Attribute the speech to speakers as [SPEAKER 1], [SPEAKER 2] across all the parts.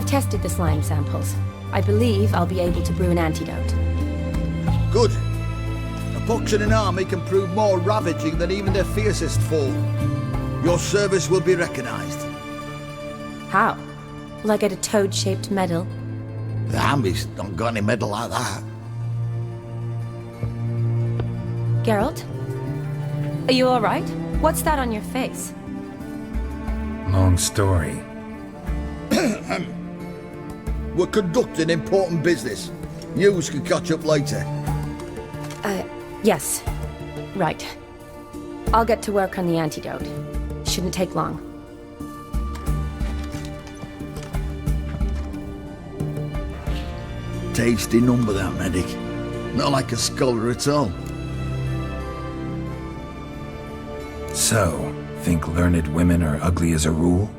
[SPEAKER 1] I've tested the slime samples. I believe I'll be able to brew an antidote.
[SPEAKER 2] Good. A potion in army can prove more ravaging than even their fiercest foe. Your service will be recognized.
[SPEAKER 1] How? Will I get a toad-shaped medal?
[SPEAKER 2] The army's not got any medal like that.
[SPEAKER 1] Geralt? Are you alright? What's that on your face?
[SPEAKER 3] Long story.
[SPEAKER 2] We're conducting important business. Yous can catch up later.
[SPEAKER 1] Yes. Right. I'll get to work on the antidote. Shouldn't take long.
[SPEAKER 2] Tasty number, that medic. Not like a scholar at all.
[SPEAKER 3] So, think learned women are ugly as a rule?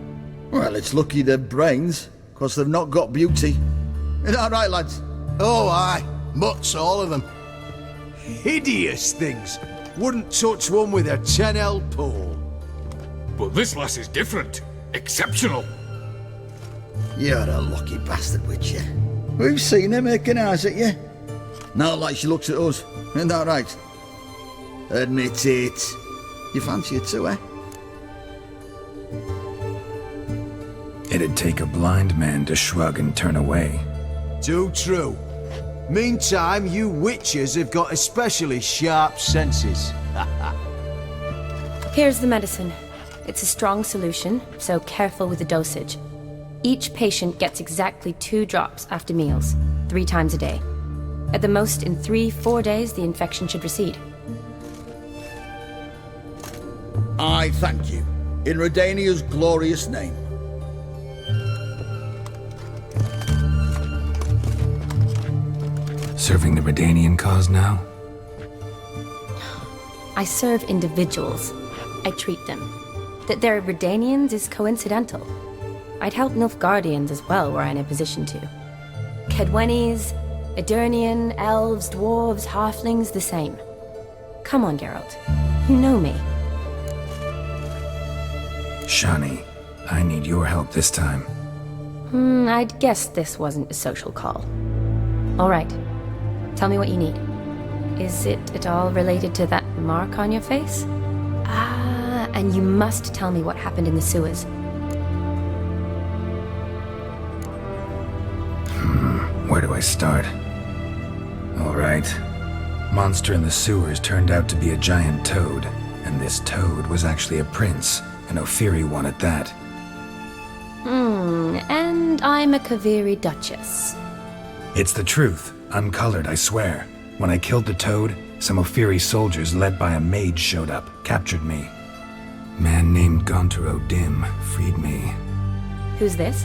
[SPEAKER 2] Well, it's lucky they're brains, 'cause they've not got beauty. Is that right, lads?
[SPEAKER 4] Oh, aye. Mutts, all of them. Hideous things. Wouldn't touch one with a 10L pole.
[SPEAKER 5] But this lass is different. Exceptional.
[SPEAKER 2] You're a lucky bastard, Witcher. We've seen her making eyes at you. Not like she looks at us. Isn't that right? Admit it. You fancy her too, eh?
[SPEAKER 3] It'd take a blind man to shrug and turn away.
[SPEAKER 4] Too true. Meantime, you witches have got especially sharp senses.
[SPEAKER 1] Here's the medicine. It's a strong solution, so careful with the dosage. Each patient gets exactly 2 drops after meals, 3 times a day. At the most, in 3-4 days, the infection should recede.
[SPEAKER 2] I thank you. In Redania's glorious name.
[SPEAKER 3] Serving the Redanian cause now?
[SPEAKER 1] I serve individuals. I treat them. That they're Redanians is coincidental. I'd help Nilfgaardians as well were I in a position to. Kedwenis, Edirnian, elves, dwarves, halflings, the same. Come on, Geralt. You know me.
[SPEAKER 3] Shani, I need your help this time.
[SPEAKER 1] I'd guess this wasn't a social call. All right. Tell me what you need. Is it at all related to that mark on your face? Ah, and you must tell me what happened in the sewers.
[SPEAKER 3] Where do I start? All right. Monster in the sewers turned out to be a giant toad, and this toad was actually a prince, an Ophiri one at that.
[SPEAKER 1] And I'm a Kaviri Duchess.
[SPEAKER 3] It's the truth, uncolored, I swear. When I killed the toad, some Ophiri soldiers led by a mage showed up, captured me. Man named Gontaro Dim freed me.
[SPEAKER 1] Who's this?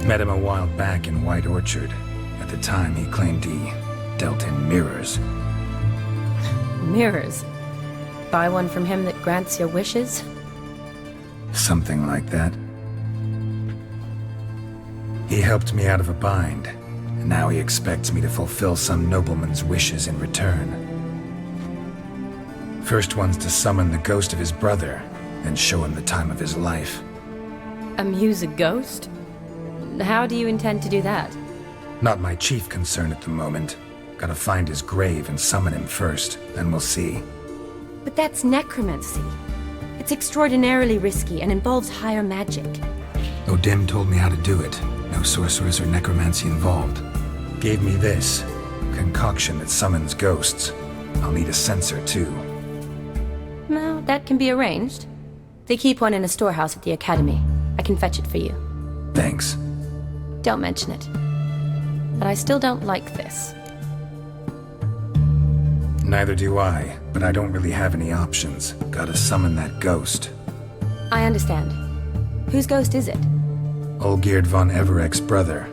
[SPEAKER 3] Met him a while back in White Orchard. At the time, he claimed he dealt in mirrors.
[SPEAKER 1] Mirrors. Buy one from him that grants your wishes?
[SPEAKER 3] Something like that. He helped me out of a bind, and now he expects me to fulfill some nobleman's wishes in return. First one's to summon the ghost of his brother, then show him the time of his life.
[SPEAKER 1] Amuse a ghost? How do you intend to do that?
[SPEAKER 3] Not my chief concern at the moment. Gotta find his grave and summon him first, then we'll see.
[SPEAKER 1] But that's necromancy. It's extraordinarily risky and involves higher magic.
[SPEAKER 3] Odim told me how to do it. No sorcerers or necromancy involved. Gave me this concoction that summons ghosts. I'll need a censer too.
[SPEAKER 1] Well, that can be arranged. They keep one in a storehouse at the academy. I can fetch it for you.
[SPEAKER 3] Thanks.
[SPEAKER 1] Don't mention it. But I still don't like this.
[SPEAKER 3] Neither do I, but I don't really have any options. Gotta summon that ghost.
[SPEAKER 1] I understand. Whose ghost is it?
[SPEAKER 3] Olgierd von Everec's brother.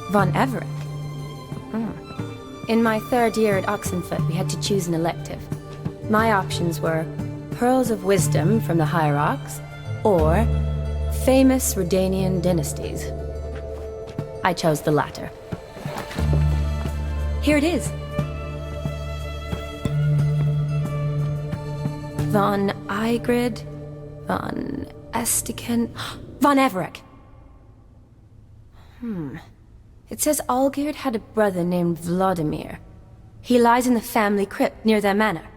[SPEAKER 1] Von Everec? In my 3rd year at Oxenfoot, we had to choose an elective. My options were Pearls of Wisdom from the Hierarchs, or Famous Redanian Dynasties. I chose the latter. Here it is. Von Igrid, von Estiken, von Everec. It says Olgierd had a brother named Vladimir. He lies in the family crypt near their manor.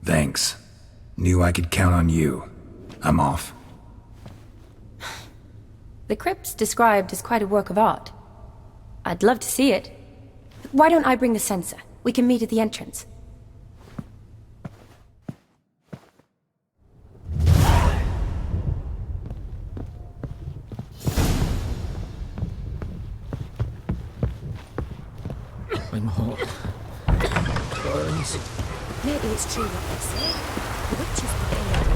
[SPEAKER 3] Thanks. Knew I could count on you. I'm off.
[SPEAKER 1] The crypt's described as quite a work of art. I'd love to see it. Why don't I bring the censer? We can meet at the entrance.
[SPEAKER 6] I'm hot. Burns.
[SPEAKER 7] Maybe it's true what they say. The witches prepared.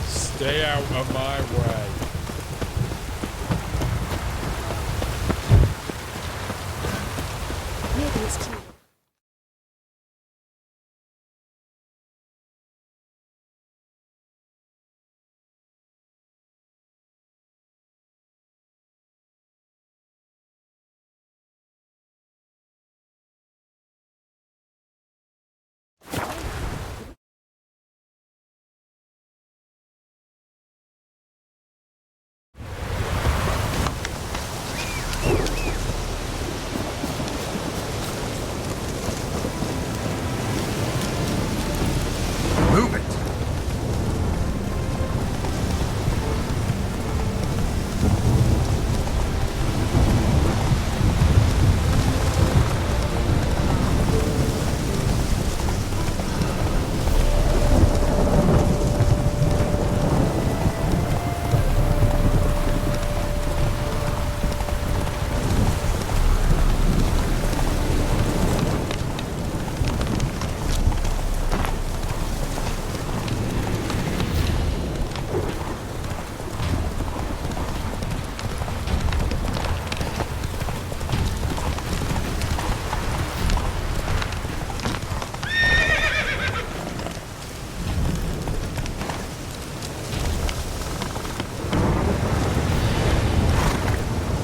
[SPEAKER 5] Stay out of my way.
[SPEAKER 7] Maybe it's true.
[SPEAKER 3] Move it!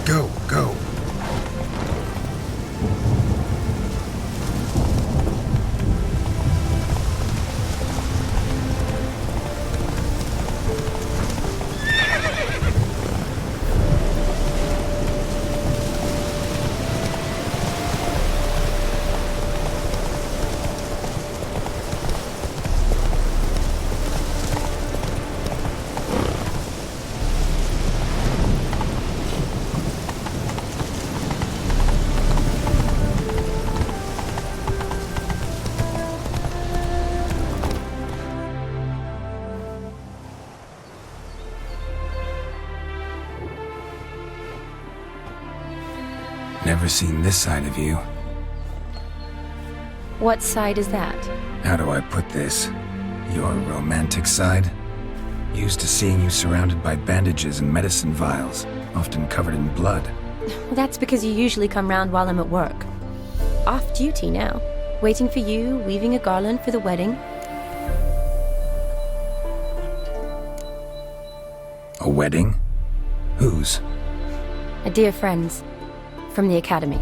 [SPEAKER 3] Go, go. Never seen this side of you.
[SPEAKER 1] What side is that?
[SPEAKER 3] How do I put this? Your romantic side? Used to seeing you surrounded by bandages and medicine vials, often covered in blood.
[SPEAKER 1] Well, that's because you usually come round while I'm at work. Off duty now. Waiting for you, weaving a garland for the wedding.
[SPEAKER 3] A wedding? Whose?
[SPEAKER 1] A dear friend's. From the academy.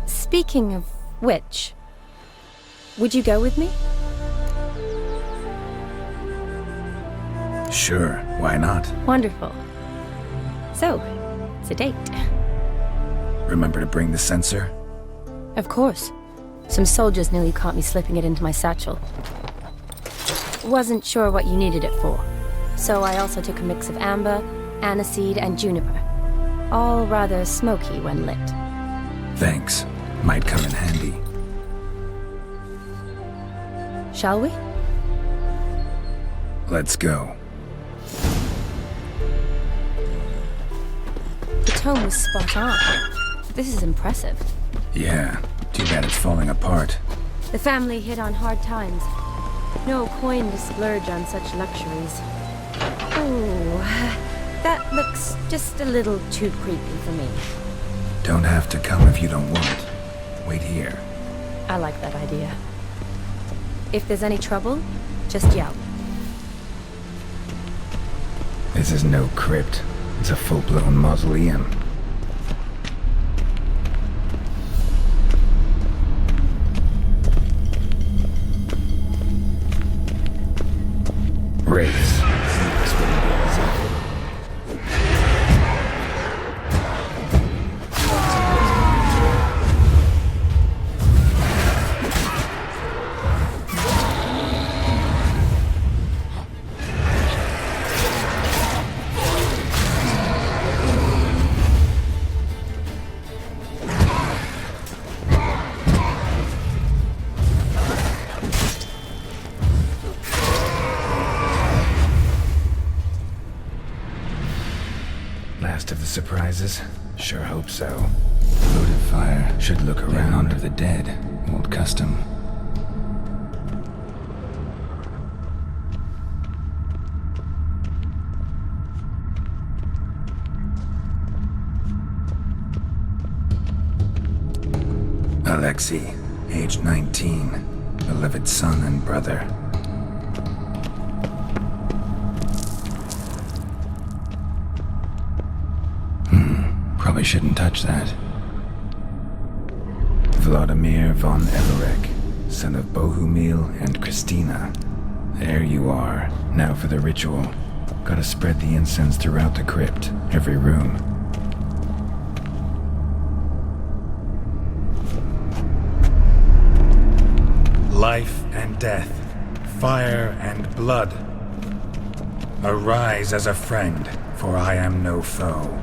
[SPEAKER 1] Speaking of which, would you go with me?
[SPEAKER 3] Sure, why not?
[SPEAKER 1] Wonderful. So, it's a date.
[SPEAKER 3] Remember to bring the censer?
[SPEAKER 1] Of course. Some soldiers nearly caught me slipping it into my satchel. Wasn't sure what you needed it for, so I also took a mix of amber, aniseed, and juniper. All rather smoky when lit.
[SPEAKER 3] Thanks. Might come in handy.
[SPEAKER 1] Shall we?
[SPEAKER 3] Let's go.
[SPEAKER 1] The tome was spot on. This is impressive.
[SPEAKER 3] Yeah, too bad it's falling apart.
[SPEAKER 1] The family hit on hard times. No coin to splurge on such luxuries. Oh, that looks just a little too creepy for me.
[SPEAKER 3] Don't have to come if you don't want. Wait here.
[SPEAKER 1] I like that idea. If there's any trouble, just yell.
[SPEAKER 3] This is no crypt. It's a full-blown mausoleum. Wraiths. This wouldn't be easy. Last of the surprises? Sure hope so. Votive fire should look around under the dead. Old custom. Alexei, age 19, beloved son and brother. Probably shouldn't touch that. Vladimir von Everec, son of Bohumil and Christina. There you are. Now for the ritual. Gotta spread the incense throughout the crypt, every room. Life and death, fire and blood. Arise as a friend, for I am no foe.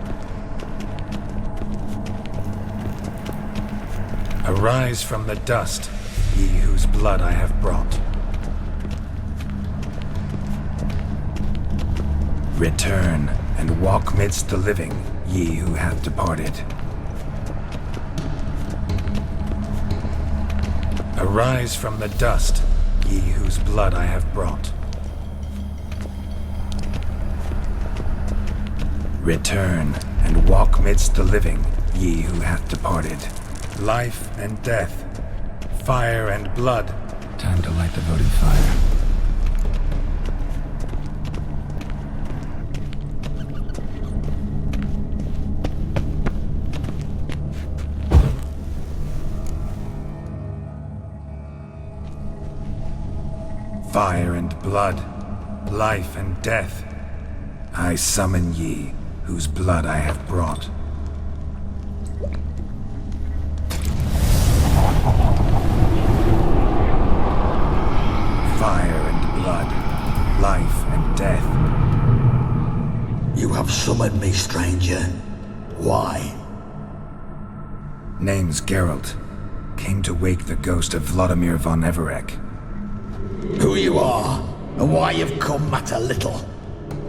[SPEAKER 3] Arise from the dust, ye whose blood I have brought. Return and walk midst the living, ye who have departed. Arise from the dust, ye whose blood I have brought. Return and walk midst the living, ye who have departed. Life and death, fire and blood. Time to light the votive fire. Fire and blood, life and death. I summon ye, whose blood I have brought. Fire and blood, life and death.
[SPEAKER 2] You have summoned me, stranger. Why?
[SPEAKER 3] Name's Geralt. Came to wake the ghost of Vladimir von Everec.
[SPEAKER 2] Who you are, and why you've come matter little.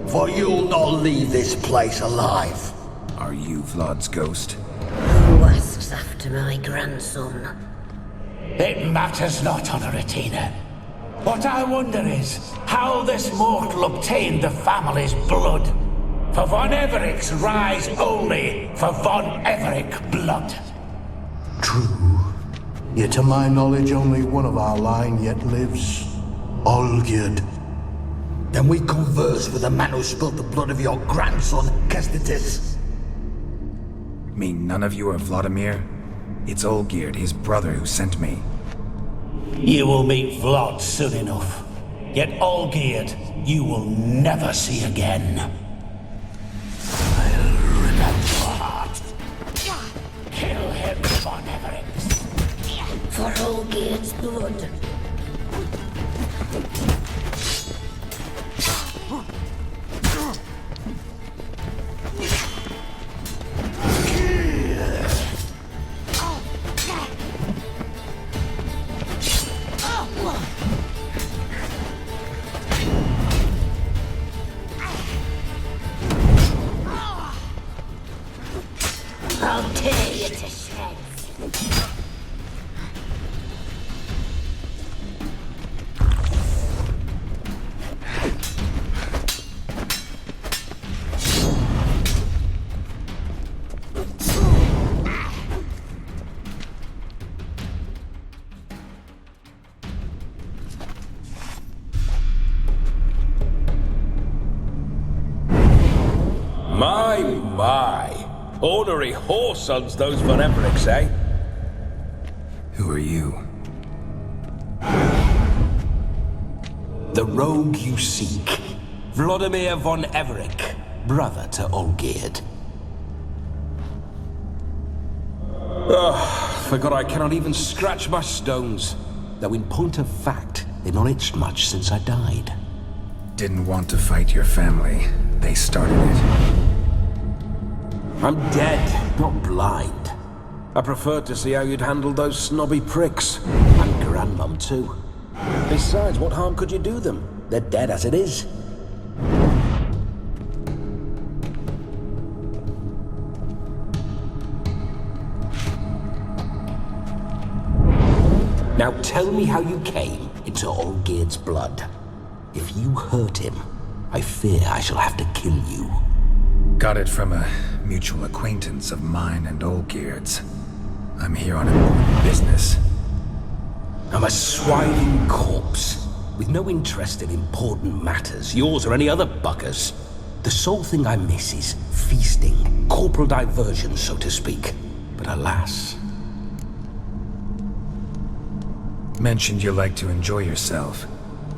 [SPEAKER 2] For you'll not leave this place alive.
[SPEAKER 3] Are you Vlad's ghost?
[SPEAKER 8] Who asks after my grandson?
[SPEAKER 9] It matters not, Honoratina. What I wonder is how this mortal obtained the family's blood. For von Everec's rise only for von Everec blood.
[SPEAKER 10] True. Yet to my knowledge only one of our line yet lives. Olgierd.
[SPEAKER 2] Then we converse with the man who spilled the blood of your grandson, Kestitis.
[SPEAKER 3] Mean none of you are Vladimir? It's Olgierd, his brother, who sent me.
[SPEAKER 9] You will meet Vlad soon enough. Yet Olgierd, you will never see again. I'll rip out your heart. Kill him, von Everec.
[SPEAKER 8] For Olgierd's blood. I'll tear you to shreds.
[SPEAKER 9] My. Ornery whoresons, those von Everecs, eh?
[SPEAKER 3] Who are you?
[SPEAKER 9] The rogue you seek. Vladimir von Everec, brother to Olgierd. Forgot I cannot even scratch my stones. Though in point of fact, they've not itched much since I died.
[SPEAKER 3] Didn't want to fight your family. They started it.
[SPEAKER 9] I'm dead, not blind. I preferred to see how you'd handle those snobby pricks. And Grandmum, too. Besides, what harm could you do them? They're dead as it is. Now tell me how you came into Olgierd's blood. If you hurt him, I fear I shall have to kill you.
[SPEAKER 3] Got it from a mutual acquaintance of mine and Olgierd's. I'm here on important business.
[SPEAKER 9] I'm a swiving corpse, with no interest in important matters, yours or any other buggers. The sole thing I miss is feasting, corporal diversion, so to speak. But alas...
[SPEAKER 3] Mentioned you like to enjoy yourself.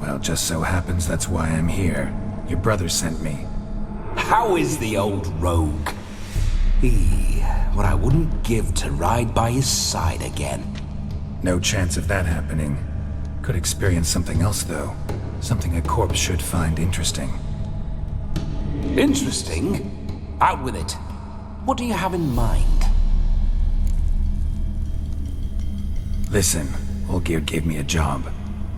[SPEAKER 3] Well, just so happens that's why I'm here. Your brother sent me.
[SPEAKER 9] How is the old rogue? What I wouldn't give to ride by his side again.
[SPEAKER 3] No chance of that happening. Could experience something else, though. Something a corpse should find interesting.
[SPEAKER 9] Interesting? Out with it. What do you have in mind?
[SPEAKER 3] Listen, Olgierd gave me a job.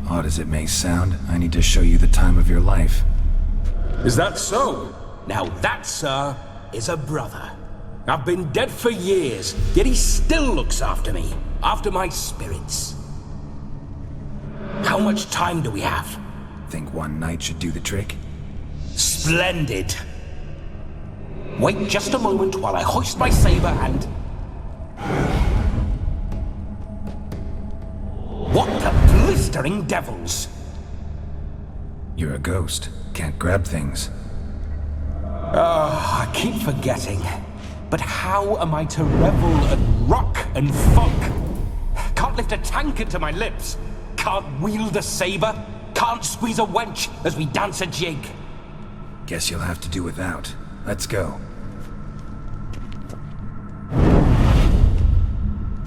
[SPEAKER 3] Odd as it may sound, I need to show you the time of your life.
[SPEAKER 9] Is that so? Now that, sir, is a brother. I've been dead for years, yet he still looks after me, after my spirits. How much time do we have?
[SPEAKER 3] Think one night should do the trick?
[SPEAKER 9] Splendid. Wait just a moment while I hoist my saber and... What the blistering devils!
[SPEAKER 3] You're a ghost. Can't grab things.
[SPEAKER 9] I keep forgetting. But how am I to revel and rock and funk? Can't lift a tankard to my lips. Can't wield a saber. Can't squeeze a wench as we dance a jig.
[SPEAKER 3] Guess you'll have to do without. Let's go.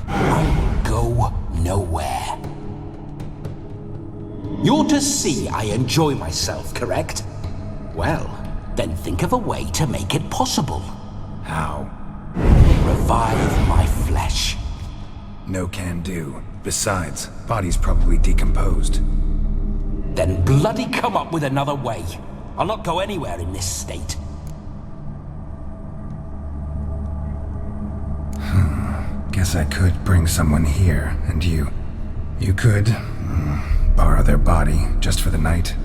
[SPEAKER 9] I will go nowhere. You're to see I enjoy myself, correct? Well, then think of a way to make it possible.
[SPEAKER 3] How?
[SPEAKER 9] Revive my flesh.
[SPEAKER 3] No can do. Besides, body's probably decomposed.
[SPEAKER 9] Then bloody come up with another way. I'll not go anywhere in this state.
[SPEAKER 3] Guess I could bring someone here, and you could borrow their body just for the night.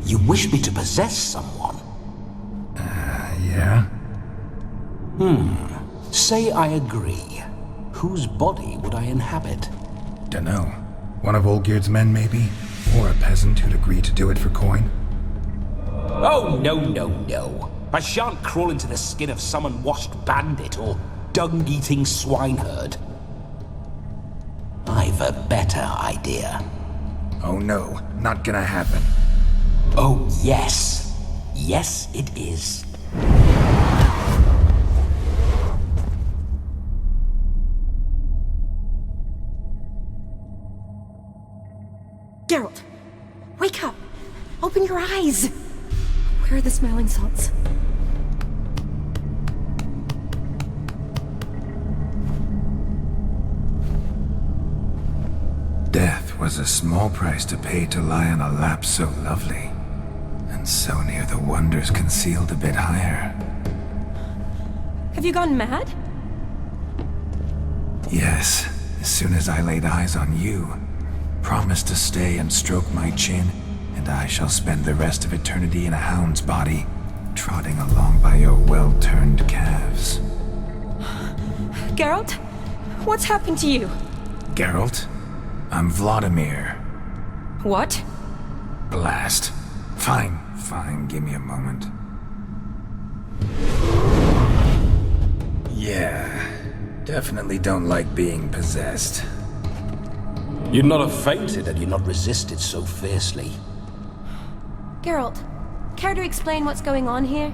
[SPEAKER 9] You wish me to possess someone?
[SPEAKER 3] Yeah?
[SPEAKER 9] Say I agree. Whose body would I inhabit?
[SPEAKER 3] Dunno. One of Olgierd's men, maybe? Or a peasant who'd agree to do it for coin?
[SPEAKER 9] Oh, no. I shan't crawl into the skin of some unwashed bandit or dung-eating swineherd. I've a better idea.
[SPEAKER 3] Oh no, not gonna happen.
[SPEAKER 9] Oh, yes. Yes, it is.
[SPEAKER 1] Geralt, wake up! Open your eyes! Where are the smelling salts?
[SPEAKER 3] Death was a small price to pay to lie on a lap so lovely, and so near the wonders concealed a bit higher.
[SPEAKER 1] Have you gone mad?
[SPEAKER 3] Yes, as soon as I laid eyes on you, promised to stay and stroke my chin, and I shall spend the rest of eternity in a hound's body, trotting along by your well-turned calves.
[SPEAKER 1] Geralt? What's happened to you?
[SPEAKER 3] Geralt? I'm Vladimir.
[SPEAKER 1] What?
[SPEAKER 3] Blast. Fine, give me a moment. Yeah, definitely don't like being possessed.
[SPEAKER 9] You'd not have fainted had you not resisted so fiercely.
[SPEAKER 1] Geralt, care to explain what's going on here?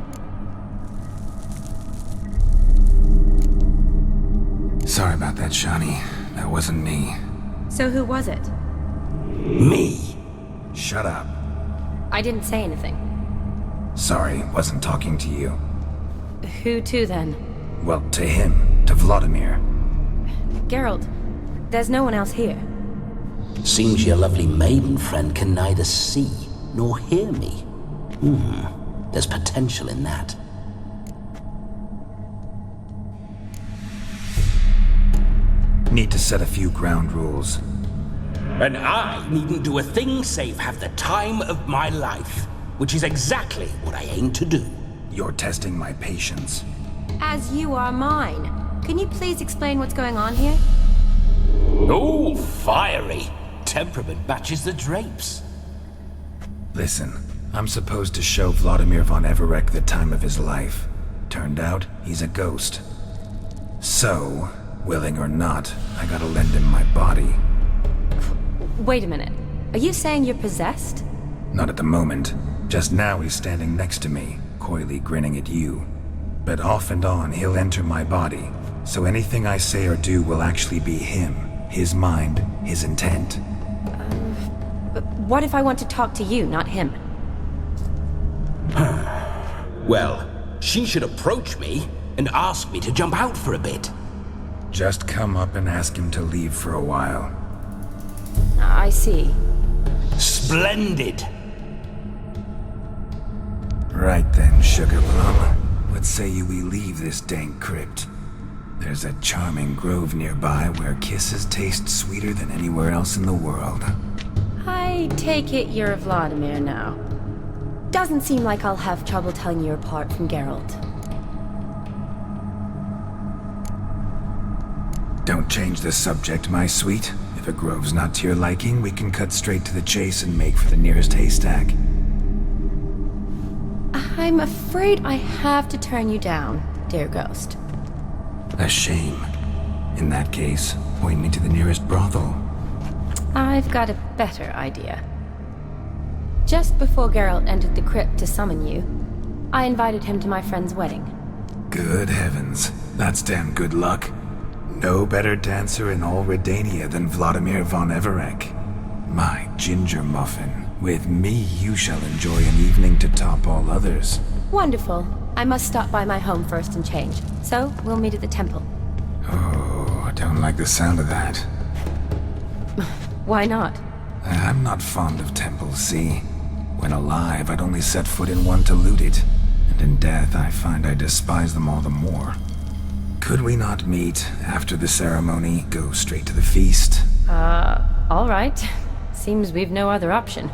[SPEAKER 3] Sorry about that, Shani. That wasn't me.
[SPEAKER 1] So who was it?
[SPEAKER 9] Me?
[SPEAKER 3] Shut up.
[SPEAKER 1] I didn't say anything.
[SPEAKER 3] Sorry, wasn't talking to you.
[SPEAKER 1] Who to then?
[SPEAKER 3] Well, to him. To Vladimir.
[SPEAKER 1] Geralt, there's no one else here.
[SPEAKER 9] Seems your lovely maiden friend can neither see nor hear me. There's potential in that.
[SPEAKER 3] Need to set a few ground rules.
[SPEAKER 9] And I needn't do a thing save have the time of my life, which is exactly what I aim to do.
[SPEAKER 3] You're testing my patience.
[SPEAKER 1] As you are mine. Can you please explain what's going on here?
[SPEAKER 9] Oh, fiery. Temperament matches the drapes.
[SPEAKER 3] Listen, I'm supposed to show Vladimir von Everec the time of his life. Turned out, he's a ghost. So, willing or not, I gotta lend him my body.
[SPEAKER 1] Wait a minute. Are you saying you're possessed?
[SPEAKER 3] Not at the moment. Just now he's standing next to me, coyly grinning at you. But off and on, he'll enter my body. So anything I say or do will actually be him. His mind, his intent.
[SPEAKER 1] But what if I want to talk to you, not him?
[SPEAKER 9] Well, she should approach me and ask me to jump out for a bit.
[SPEAKER 3] Just come up and ask him to leave for a while.
[SPEAKER 1] I see.
[SPEAKER 9] Splendid!
[SPEAKER 3] Right then, Sugar Plum. What say you we leave this dank crypt? There's a charming grove nearby where kisses taste sweeter than anywhere else in the world.
[SPEAKER 1] I take it you're Vladimir now. Doesn't seem like I'll have trouble telling you apart from Geralt.
[SPEAKER 3] Don't change the subject, my sweet. If a grove's not to your liking, we can cut straight to the chase and make for the nearest haystack.
[SPEAKER 1] I'm afraid I have to turn you down, dear ghost.
[SPEAKER 3] A shame. In that case, point me to the nearest brothel.
[SPEAKER 1] I've got a better idea. Just before Geralt entered the crypt to summon you, I invited him to my friend's wedding.
[SPEAKER 3] Good heavens. That's damn good luck. No better dancer in all Redania than Vladimir von Everec. My ginger muffin. With me, you shall enjoy an evening to top all others.
[SPEAKER 1] Wonderful. I must stop by my home first and change. So, we'll meet at the temple.
[SPEAKER 3] Oh, I don't like the sound of that.
[SPEAKER 1] Why not?
[SPEAKER 3] I'm not fond of temples, see? When alive, I'd only set foot in one to loot it. And in death, I find I despise them all the more. Could we not meet after the ceremony, go straight to the feast?
[SPEAKER 1] All right. Seems we've no other option.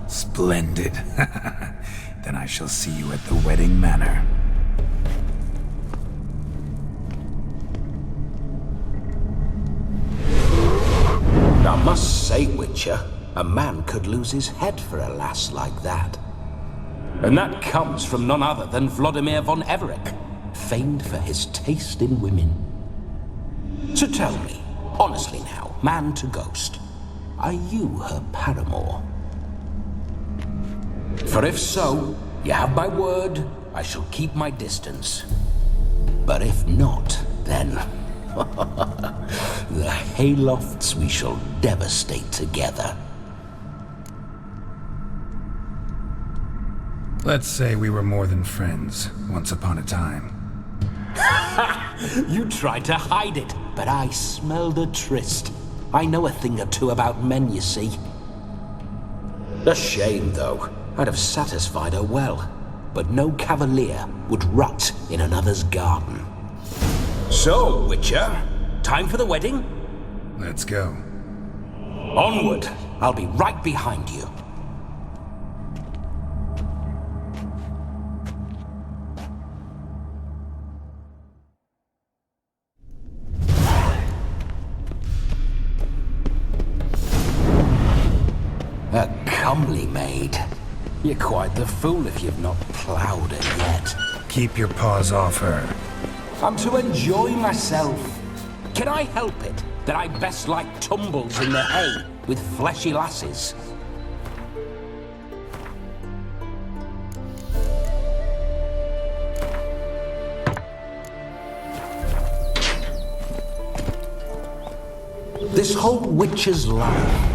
[SPEAKER 3] Splendid. Then I shall see you at the wedding manor.
[SPEAKER 9] I must say, Witcher, a man could lose his head for a lass like that. And that comes from none other than Vladimir von Everec, famed for his taste in women. So tell me, honestly now, man to ghost, are you her paramour? For if so, you have my word, I shall keep my distance. But if not, then the haylofts we shall devastate together.
[SPEAKER 3] Let's say we were more than friends, once upon a time.
[SPEAKER 9] You tried to hide it, but I smelled a tryst. I know a thing or two about men, you see. A shame, though. I'd have satisfied her well, but no cavalier would rot in another's garden. So, Witcher, time for the wedding?
[SPEAKER 3] Let's go.
[SPEAKER 9] Onward! I'll be right behind you. A comely maid. You're quite the fool if you've not ploughed her yet.
[SPEAKER 3] Keep your paws off her.
[SPEAKER 9] I'm to enjoy myself. Can I help it that I best like tumbles in the hay with fleshy lasses? This whole witch's life.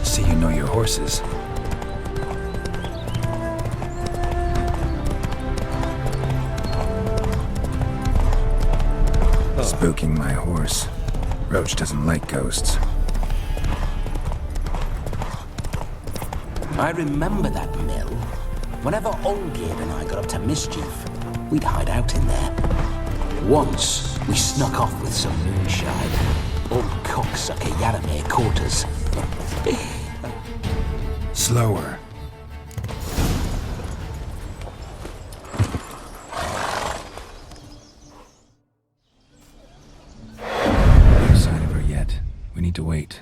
[SPEAKER 3] See you know your horses. Spooking my horse. Roach doesn't like ghosts.
[SPEAKER 9] I remember that mill. Whenever Olgierd and I got up to mischief, we'd hide out in there. Once, we snuck off with some moonshine. Old cocksucker Yaramir caught us.
[SPEAKER 3] Slower. No sign of her yet. We need to wait.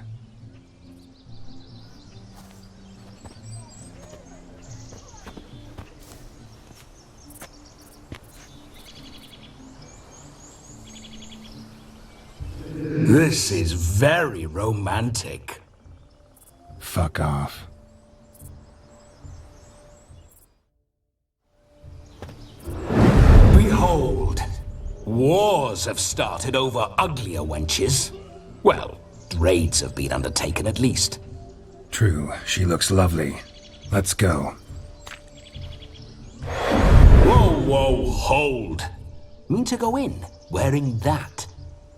[SPEAKER 9] This is very romantic.
[SPEAKER 3] Fuck off.
[SPEAKER 9] Behold, wars have started over uglier wenches. Well, raids have been undertaken at least.
[SPEAKER 3] True, she looks lovely. Let's go.
[SPEAKER 9] Whoa, whoa, hold. Mean to go in wearing that?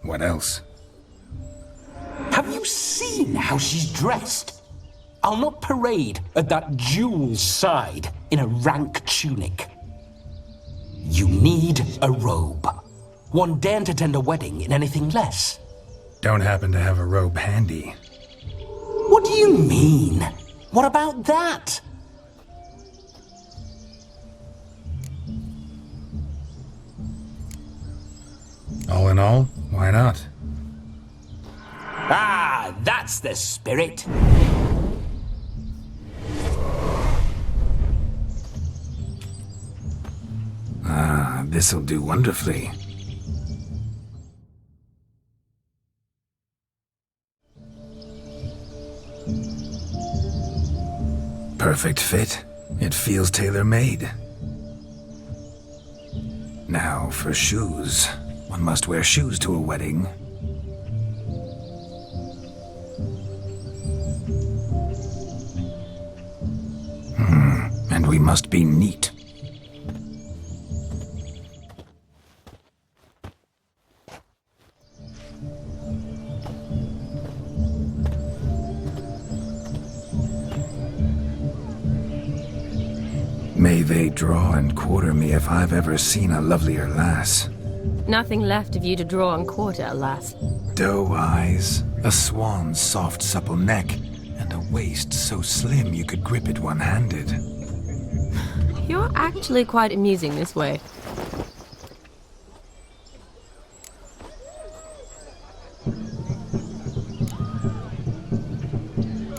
[SPEAKER 3] What else?
[SPEAKER 9] Have you seen how she's dressed? I'll not parade at that jewel's side in a rank tunic. You need a robe. One daren't attend a wedding in anything less.
[SPEAKER 3] Don't happen to have a robe handy.
[SPEAKER 9] What do you mean? What about that?
[SPEAKER 3] All in all, why not?
[SPEAKER 9] Ah, that's the spirit.
[SPEAKER 3] Ah, this'll do wonderfully. Perfect fit. It feels tailor-made. Now for shoes. One must wear shoes to a wedding. And we must be neat. May they draw and quarter me if I've ever seen a lovelier lass.
[SPEAKER 1] Nothing left of you to draw and quarter, alas.
[SPEAKER 3] Doe eyes, a swan's soft supple neck, and a waist so slim you could grip it one-handed.
[SPEAKER 1] You're actually quite amusing this way.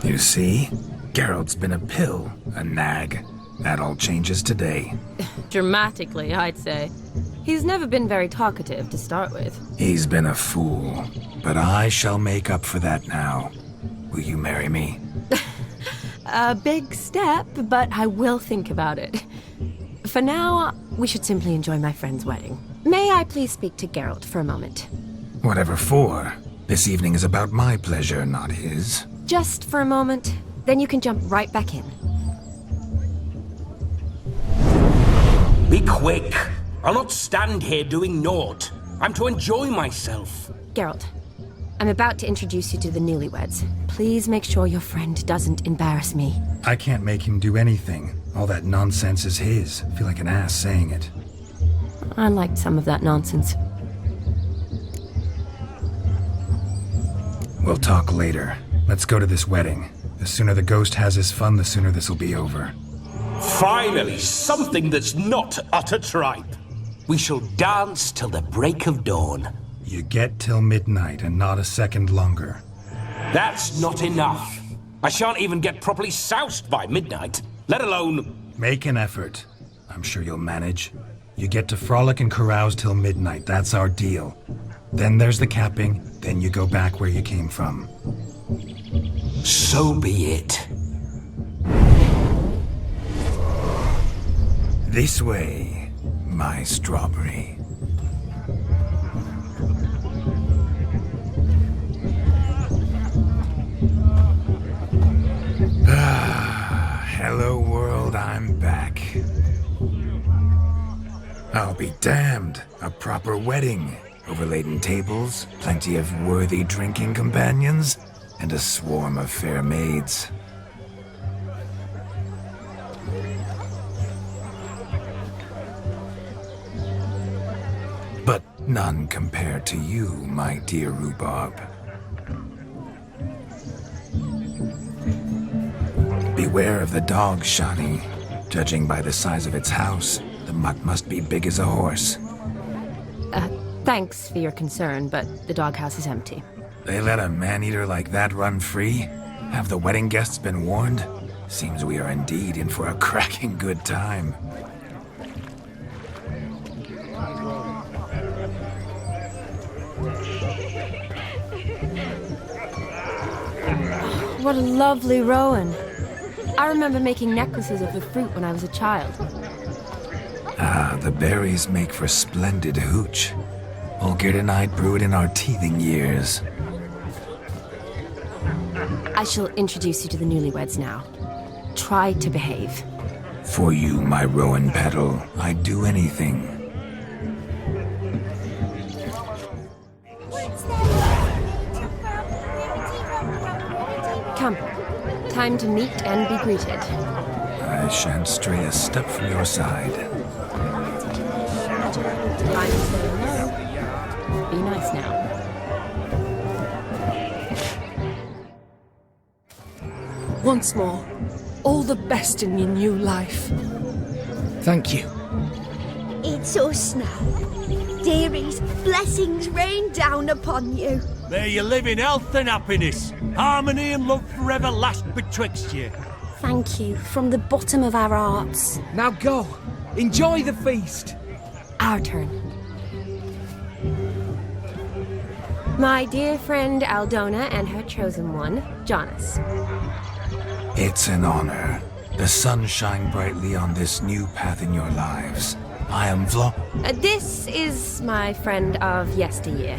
[SPEAKER 3] You see? Geralt's been a pill, a nag. That all changes today.
[SPEAKER 1] Dramatically, I'd say. He's never been very talkative to start with.
[SPEAKER 3] He's been a fool, but I shall make up for that now. Will you marry me?
[SPEAKER 1] A big step, but I will think about it. For now, we should simply enjoy my friend's wedding. May I please speak to Geralt for a moment?
[SPEAKER 3] Whatever for. This evening is about my pleasure, not his.
[SPEAKER 1] Just for a moment, then you can jump right back in.
[SPEAKER 9] Be quick. I'll not stand here doing naught. I'm to enjoy myself.
[SPEAKER 1] Geralt, I'm about to introduce you to the newlyweds. Please make sure your friend doesn't embarrass me.
[SPEAKER 3] I can't make him do anything. All that nonsense is his. I feel like an ass saying it.
[SPEAKER 1] I liked some of that nonsense.
[SPEAKER 3] We'll talk later. Let's go to this wedding. The sooner the ghost has his fun, the sooner this'll be over.
[SPEAKER 9] Finally, something that's not utter tripe. We shall dance till the break of dawn.
[SPEAKER 3] You get till midnight and not a second longer.
[SPEAKER 9] That's not enough. I shan't even get properly soused by midnight, let alone...
[SPEAKER 3] Make an effort. I'm sure you'll manage. You get to frolic and carouse till midnight, that's our deal. Then there's the capping, then you go back where you came from.
[SPEAKER 9] So be it.
[SPEAKER 3] This way, my strawberry. Hello world, I'm back. I'll be damned. A proper wedding. Overladen tables, plenty of worthy drinking companions, and a swarm of fair maids. But none compared to you, my dear rhubarb. Beware of the dog, Shani. Judging by the size of its house, the mutt must be big as a horse.
[SPEAKER 1] Thanks for your concern, but the doghouse is empty.
[SPEAKER 3] They let a man-eater like that run free? Have the wedding guests been warned? Seems we are indeed in for a cracking good time.
[SPEAKER 1] What a lovely rowan. I remember making necklaces of the fruit when I was a child.
[SPEAKER 3] Ah, the berries make for splendid hooch. Olgierd and I brewed in our teething years.
[SPEAKER 1] I shall introduce you to the newlyweds now. Try to behave.
[SPEAKER 3] For you, my rowan petal, I'd do anything.
[SPEAKER 1] Come. Time to meet and be greeted.
[SPEAKER 3] I shan't stray a step from your side.
[SPEAKER 1] I'm saying no. Be nice now.
[SPEAKER 6] Once more, all the best in your new life. Thank you.
[SPEAKER 7] It's us now. Dearies, blessings rain down upon you.
[SPEAKER 11] May you live in health and happiness. Harmony and love forever last betwixt you.
[SPEAKER 7] Thank you from the bottom of our hearts.
[SPEAKER 6] Now go. Enjoy the feast.
[SPEAKER 1] Our turn. My dear friend Aldona and her chosen one, Jonas.
[SPEAKER 3] It's an honor. The sun shine brightly on this new path in your lives. I am
[SPEAKER 1] This is my friend of yesteryear,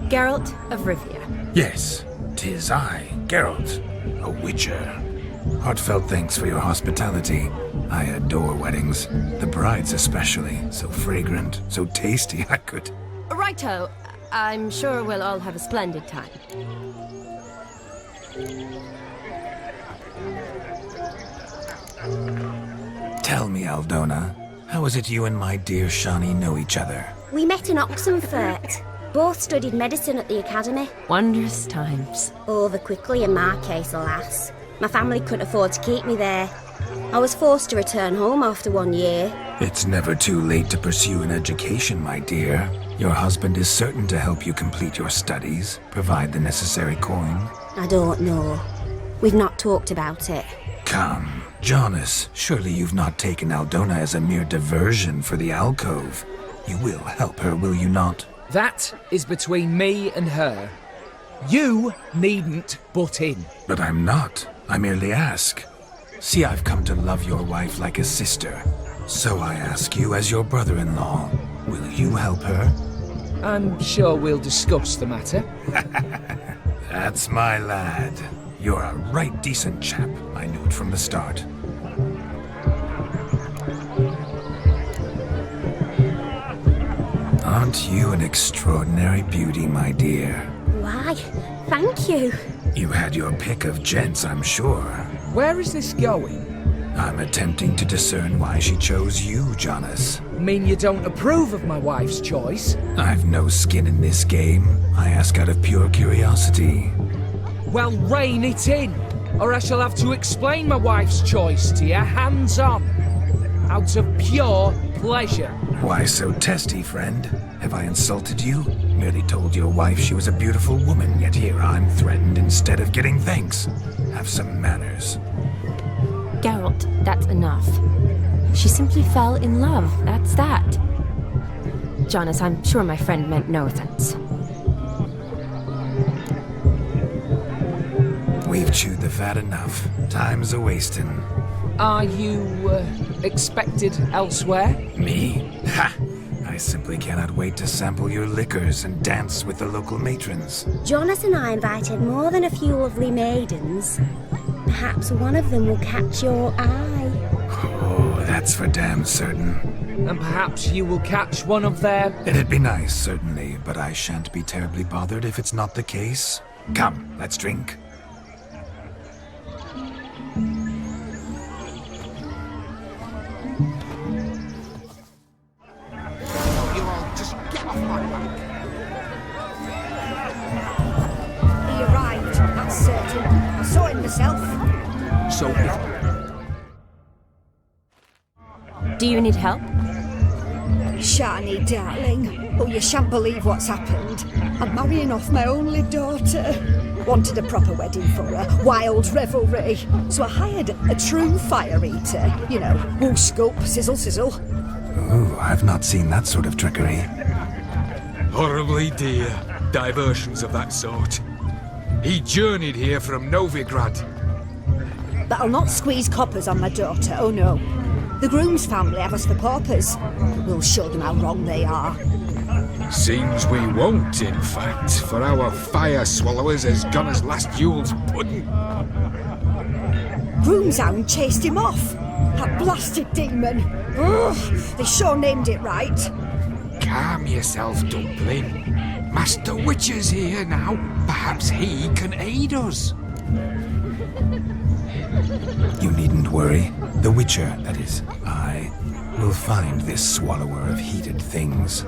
[SPEAKER 1] Geralt of Rivia.
[SPEAKER 3] Yes, 'tis I, Geralt, a witcher. Heartfelt thanks for your hospitality. I adore weddings. The brides especially. So fragrant, so tasty, I could...
[SPEAKER 1] Righto. I'm sure we'll all have a splendid time.
[SPEAKER 3] Tell me, Aldona, how is it you and my dear Shani know each other?
[SPEAKER 7] We met in Oxenfurt. Both studied medicine at the academy.
[SPEAKER 1] Wondrous times.
[SPEAKER 7] Over quickly in my case, alas. My family couldn't afford to keep me there. I was forced to return home after 1 year.
[SPEAKER 3] It's never too late to pursue an education, my dear. Your husband is certain to help you complete your studies, provide the necessary coin.
[SPEAKER 7] I don't know. We've not talked about it.
[SPEAKER 3] Come, Jonas, surely you've not taken Aldona as a mere diversion for the alcove. You will help her, will you not?
[SPEAKER 6] That is between me and her. You needn't butt in.
[SPEAKER 3] But I'm not. I merely ask. See, I've come to love your wife like a sister. So I ask you as your brother-in-law, will you help her?
[SPEAKER 6] I'm sure we'll discuss the matter.
[SPEAKER 3] That's my lad. You're a right decent chap. I knew it from the start. Aren't you an extraordinary beauty, my dear?
[SPEAKER 7] Why, thank you.
[SPEAKER 3] You had your pick of gents, I'm sure.
[SPEAKER 6] Where is this going?
[SPEAKER 3] I'm attempting to discern why she chose you, Jonas.
[SPEAKER 6] Mean you don't approve of my wife's choice?
[SPEAKER 3] I've no skin in this game. I ask out of pure curiosity.
[SPEAKER 6] Well, rein it in, or I shall have to explain my wife's choice to you hands-on. Out of pure pleasure.
[SPEAKER 3] Why so testy, friend? Have I insulted you? Merely told your wife she was a beautiful woman, yet here I'm threatened instead of getting thanks. Have some manners.
[SPEAKER 1] Geralt, that's enough. She simply fell in love, that's that. Jonas, I'm sure my friend meant no offense.
[SPEAKER 3] We've chewed the fat enough. Time's a-wasting.
[SPEAKER 6] Are you, expected elsewhere?
[SPEAKER 3] Me? Ha! I simply cannot wait to sample your liquors and dance with the local matrons.
[SPEAKER 7] Jonas and I invited more than a few lovely maidens. Perhaps one of them will catch your eye.
[SPEAKER 3] Oh, that's for damn certain.
[SPEAKER 6] And perhaps you will catch one of their...
[SPEAKER 3] It'd be nice, certainly, but I shan't be terribly bothered if it's not the case. Come, let's drink.
[SPEAKER 12] He arrived, that's certain. I saw him myself.
[SPEAKER 6] So
[SPEAKER 1] Do you need help?
[SPEAKER 12] Shani, darling. Oh, you shan't believe what's happened. I'm marrying off my only daughter. Wanted a proper wedding for her, wild revelry. So I hired a true fire eater. You know, whoosh scoop, sizzle sizzle.
[SPEAKER 3] Ooh, I've not seen that sort of trickery.
[SPEAKER 5] Horribly dear diversions of that sort. He journeyed here from Novigrad.
[SPEAKER 12] But I'll not squeeze coppers on my daughter, oh no. The groom's family have us for paupers. We'll show them how wrong they are.
[SPEAKER 5] Seems we won't, in fact, for our fire swallowers has gone as last Yule's pudding.
[SPEAKER 12] Groom's hound chased him off. That blasted demon. Ugh, they sure named it right.
[SPEAKER 5] Calm yourself, Dumpling. Master Witcher's here now. Perhaps he can aid us.
[SPEAKER 3] You needn't worry. The Witcher, that is, I, will find this swallower of heated things.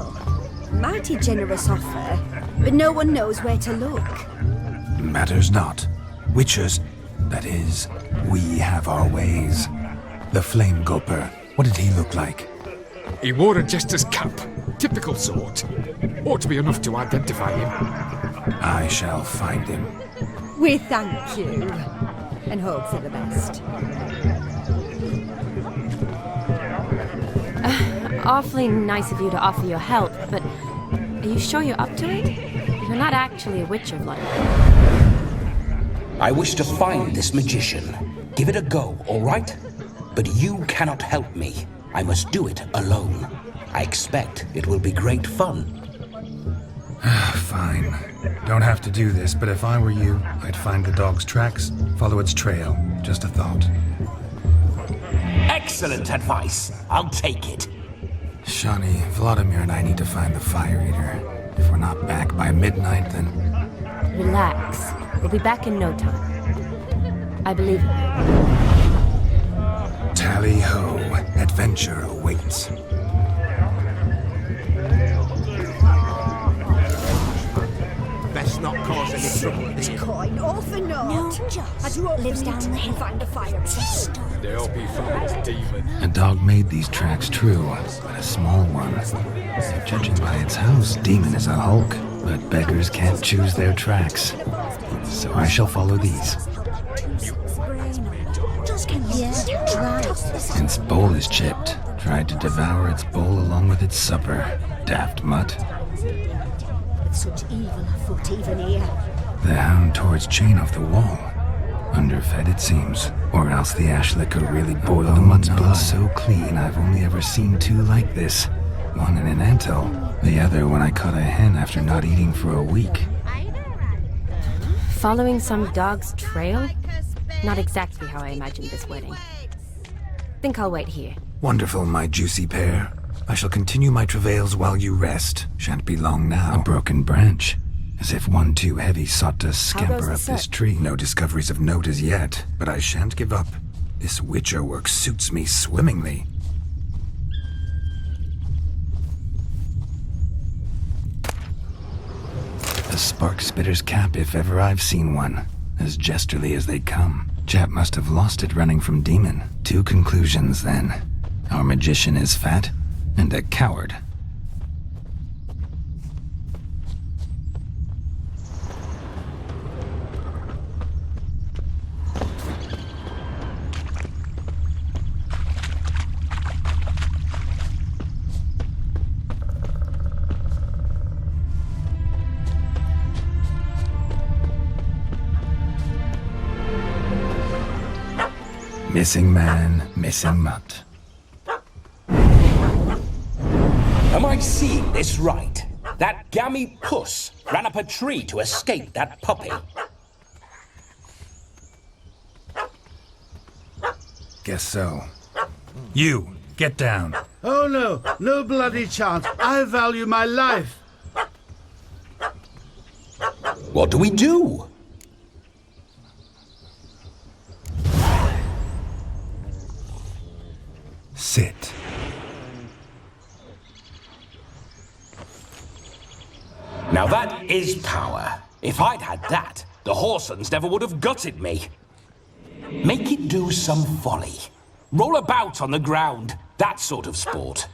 [SPEAKER 12] Oh, mighty generous offer, but no one knows where to look.
[SPEAKER 3] Matters not. Witchers, that is, we have our ways. The Flame Gulper, what did he look like?
[SPEAKER 5] He wore a jester's cap. Typical sort. Ought to be enough to identify him.
[SPEAKER 3] I shall find him.
[SPEAKER 12] We thank you, and hope for the best.
[SPEAKER 1] Awfully nice of you to offer your help, but are you sure you're up to it? You're not actually a Witcher, Vlad.
[SPEAKER 13] I wish to find this magician. Give it a go, all right? But you cannot help me. I must do it alone. I expect it will be great fun.
[SPEAKER 3] Fine. Don't have to do this, but if I were you, I'd find the dog's tracks, follow its trail. Just a thought.
[SPEAKER 13] Excellent advice. I'll take it.
[SPEAKER 3] Shani, Vladimir and I need to find the fire eater. If we're not back by midnight, then...
[SPEAKER 1] Relax. We'll be back in no time. I believe you.
[SPEAKER 3] Tally-ho. Adventure awaits.
[SPEAKER 4] Best not cause any trouble.
[SPEAKER 12] This coin, all for naught. I do hope lives down there and find the fire.
[SPEAKER 5] They'll be found, demon.
[SPEAKER 3] A dog made these tracks true, but a small one. Judging by its house, Demon is a hulk, but beggars can't choose their tracks. So I shall follow these. Its bowl is chipped. Tried to devour its bowl along with its supper. Daft mutt.
[SPEAKER 12] Such evil afoot even here.
[SPEAKER 3] The hound tore its chain off the wall. Underfed, it seems. Or else the ash liquor really boiled the mutt's blood so clean I've only ever seen two like this. One in an anthill, the other when I caught a hen after not eating for a week.
[SPEAKER 1] Following some dog's trail? Not exactly how I imagined this wedding. Think I'll wait here.
[SPEAKER 3] Wonderful, my juicy pair. I shall continue my travails while you rest. Shan't be long now. A broken branch. As if one too heavy sought to scamper up this tree. No discoveries of note as yet, but I shan't give up. This Witcher work suits me swimmingly. A spark spitter's cap if ever I've seen one. As jesterly as they come. Chap must have lost it running from Demon. Two conclusions then. Our magician is fat and a coward. Missing man, missing mutt.
[SPEAKER 13] Am I seeing this right? That gammy puss ran up a tree to escape that puppy.
[SPEAKER 3] Guess so. You, get down.
[SPEAKER 11] Oh no, no bloody chance. I value my life.
[SPEAKER 13] What do we do?
[SPEAKER 3] Sit.
[SPEAKER 13] Now that is power. If I'd had that, the Horsons never would have gutted me. Make it do some folly. Roll about on the ground. That sort of sport.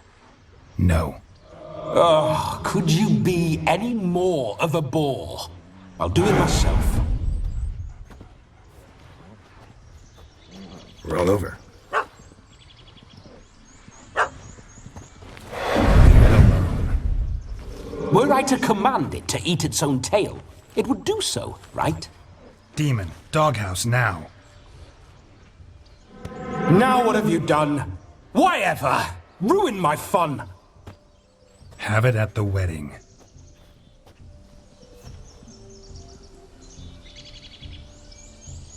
[SPEAKER 3] No.
[SPEAKER 13] Oh, could you be any more of a bore? I'll do it myself.
[SPEAKER 3] Roll over.
[SPEAKER 13] Were I to command it to eat its own tail, it would do so, right?
[SPEAKER 3] Demon, doghouse now.
[SPEAKER 13] Now what have you done? Why ever? Ruin my fun.
[SPEAKER 3] Have it at the wedding.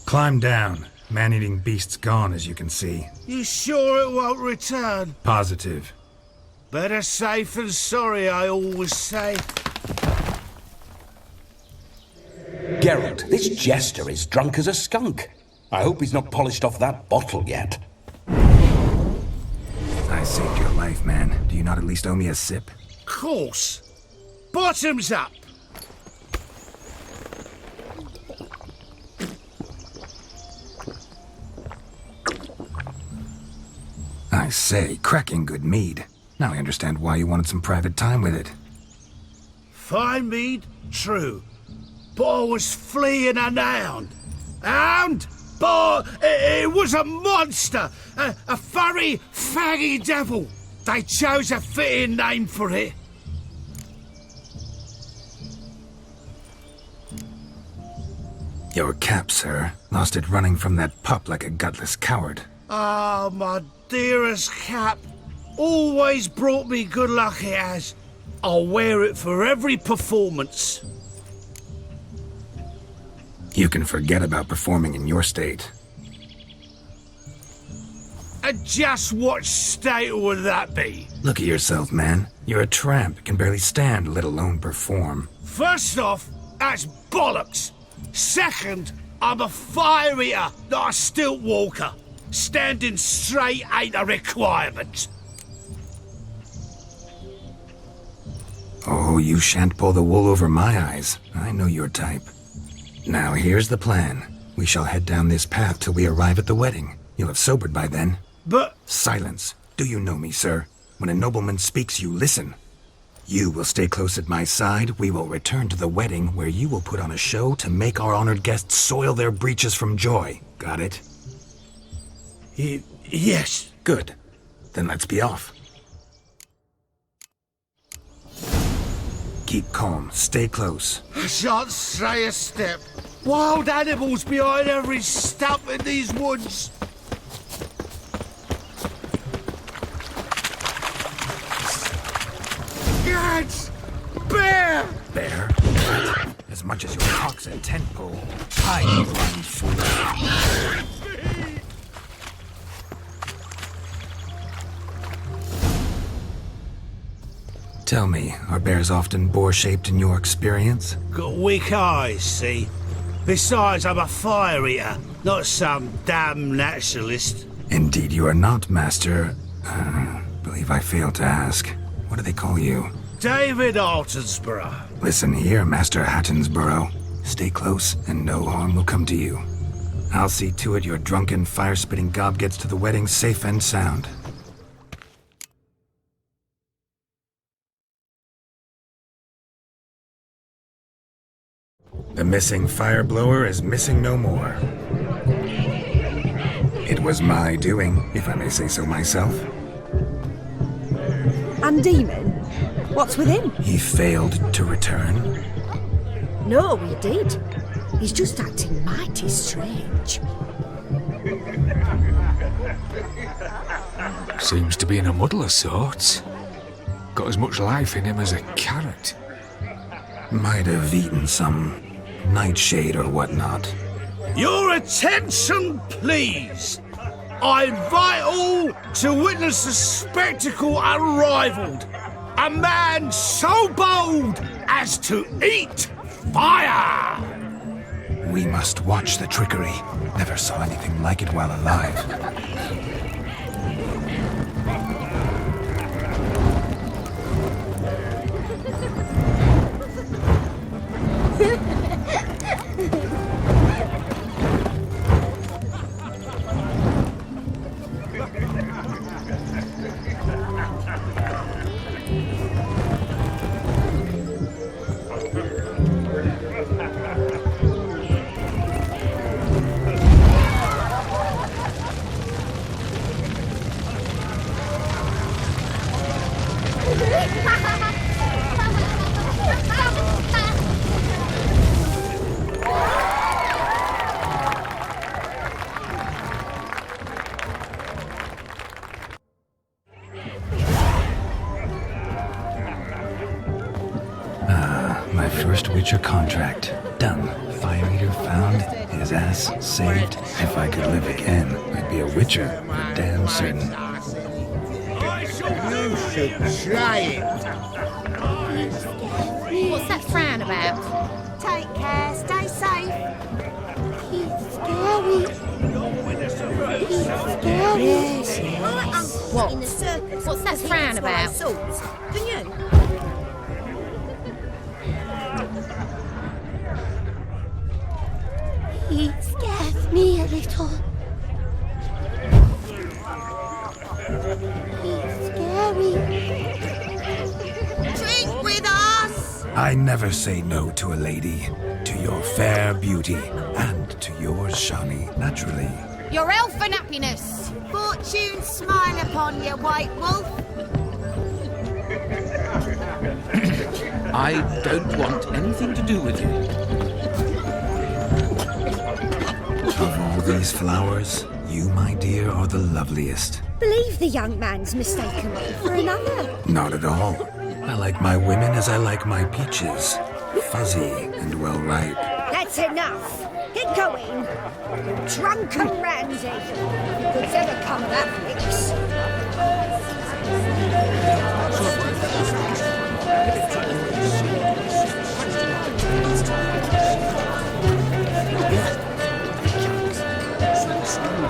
[SPEAKER 3] Climb down. Man-eating beast's gone, as you can see.
[SPEAKER 11] You sure it won't return?
[SPEAKER 3] Positive.
[SPEAKER 11] Better safe than sorry, I always say.
[SPEAKER 13] Geralt, this jester is drunk as a skunk. I hope he's not polished off that bottle yet.
[SPEAKER 3] I saved your life, man. Do you not at least owe me a sip?
[SPEAKER 11] Course. Bottoms up.
[SPEAKER 3] I say, cracking good mead. Now I understand why you wanted some private time with it.
[SPEAKER 11] Fine mead, true. But I was fleeing a hound. Hound? But it was a monster. A furry, faggy devil. They chose a fitting name for it.
[SPEAKER 3] Your cap, sir. Lost it running from that pup like a gutless coward.
[SPEAKER 11] Ah, my dearest cap. Always brought me good luck it has. I'll wear it for every performance.
[SPEAKER 3] You can forget about performing in your state.
[SPEAKER 11] And just what state would that be?
[SPEAKER 3] Look at yourself, man. You're a tramp, can barely stand, let alone perform.
[SPEAKER 11] First off, that's bollocks. Second, I'm a fire eater, not a stilt walker. Standing straight ain't a requirement.
[SPEAKER 3] Oh, you shan't pull the wool over my eyes. I know your type. Now, here's the plan. We shall head down this path till we arrive at the wedding. You'll have sobered by then.
[SPEAKER 11] But...
[SPEAKER 3] Silence. Do you know me, sir? When a nobleman speaks, you listen. You will stay close at my side. We will return to the wedding, where you will put on a show to make our honored guests soil their breeches from joy. Got it?
[SPEAKER 11] Yes.
[SPEAKER 3] Good. Then let's be off. Keep calm. Stay close.
[SPEAKER 11] I shan't stray a step. Wild animals behind every stump in these woods. Gads! Bear!
[SPEAKER 3] Bear? As much as your cock's a tent pole. Hide, you blind fool. Tell me, are bears often boar-shaped in your experience?
[SPEAKER 11] Got weak eyes, see? Besides, I'm a fire eater, not some damn naturalist.
[SPEAKER 3] Indeed you are not, Master... believe I failed to ask. What do they call you?
[SPEAKER 11] David Altonsborough.
[SPEAKER 3] Listen here, Master Hattonsborough. Stay close, and no harm will come to you. I'll see to it your drunken, fire-spitting gob gets to the wedding safe and sound. The missing fire blower is missing no more. It was my doing, if I may say so myself.
[SPEAKER 12] And Demon? What's with him?
[SPEAKER 3] He failed to return.
[SPEAKER 12] No, he did. He's just acting mighty strange.
[SPEAKER 5] Seems to be in a muddle of sorts. Got as much life in him as a carrot.
[SPEAKER 3] Might have eaten some nightshade or whatnot.
[SPEAKER 11] Your attention, please. I invite all to witness a spectacle unrivaled. A man so bold as to eat fire!
[SPEAKER 3] We must watch the trickery. Never saw anything like it while alive. My first Witcher contract. Done. Fire Eater found. His ass saved. If I could live again, I'd be a Witcher, for damn certain.
[SPEAKER 11] You should try it.
[SPEAKER 14] What's that frown about?
[SPEAKER 7] Take care, stay safe. He's scary. He's scary.
[SPEAKER 14] Yes, yes.
[SPEAKER 7] My uncle's
[SPEAKER 14] What?
[SPEAKER 7] in the circus.
[SPEAKER 14] What's that
[SPEAKER 7] He
[SPEAKER 14] frown
[SPEAKER 7] eats wild
[SPEAKER 14] about?
[SPEAKER 7] swords. Can you? He scares me a little. He's scary. Drink with us!
[SPEAKER 3] I never say no to a lady. To your fair beauty, and to yours, Shani, naturally.
[SPEAKER 14] Your elfin happiness.
[SPEAKER 7] Fortune smile upon you, White Wolf.
[SPEAKER 15] I don't want anything to do with you.
[SPEAKER 3] Of all these flowers, you, my dear, are the loveliest.
[SPEAKER 12] Believe the young man's mistaken me for another.
[SPEAKER 3] Not at all. I like my women as I like my peaches. Fuzzy and well ripe.
[SPEAKER 12] That's enough. Get going. Drunken Randy. Could ever come of that mix.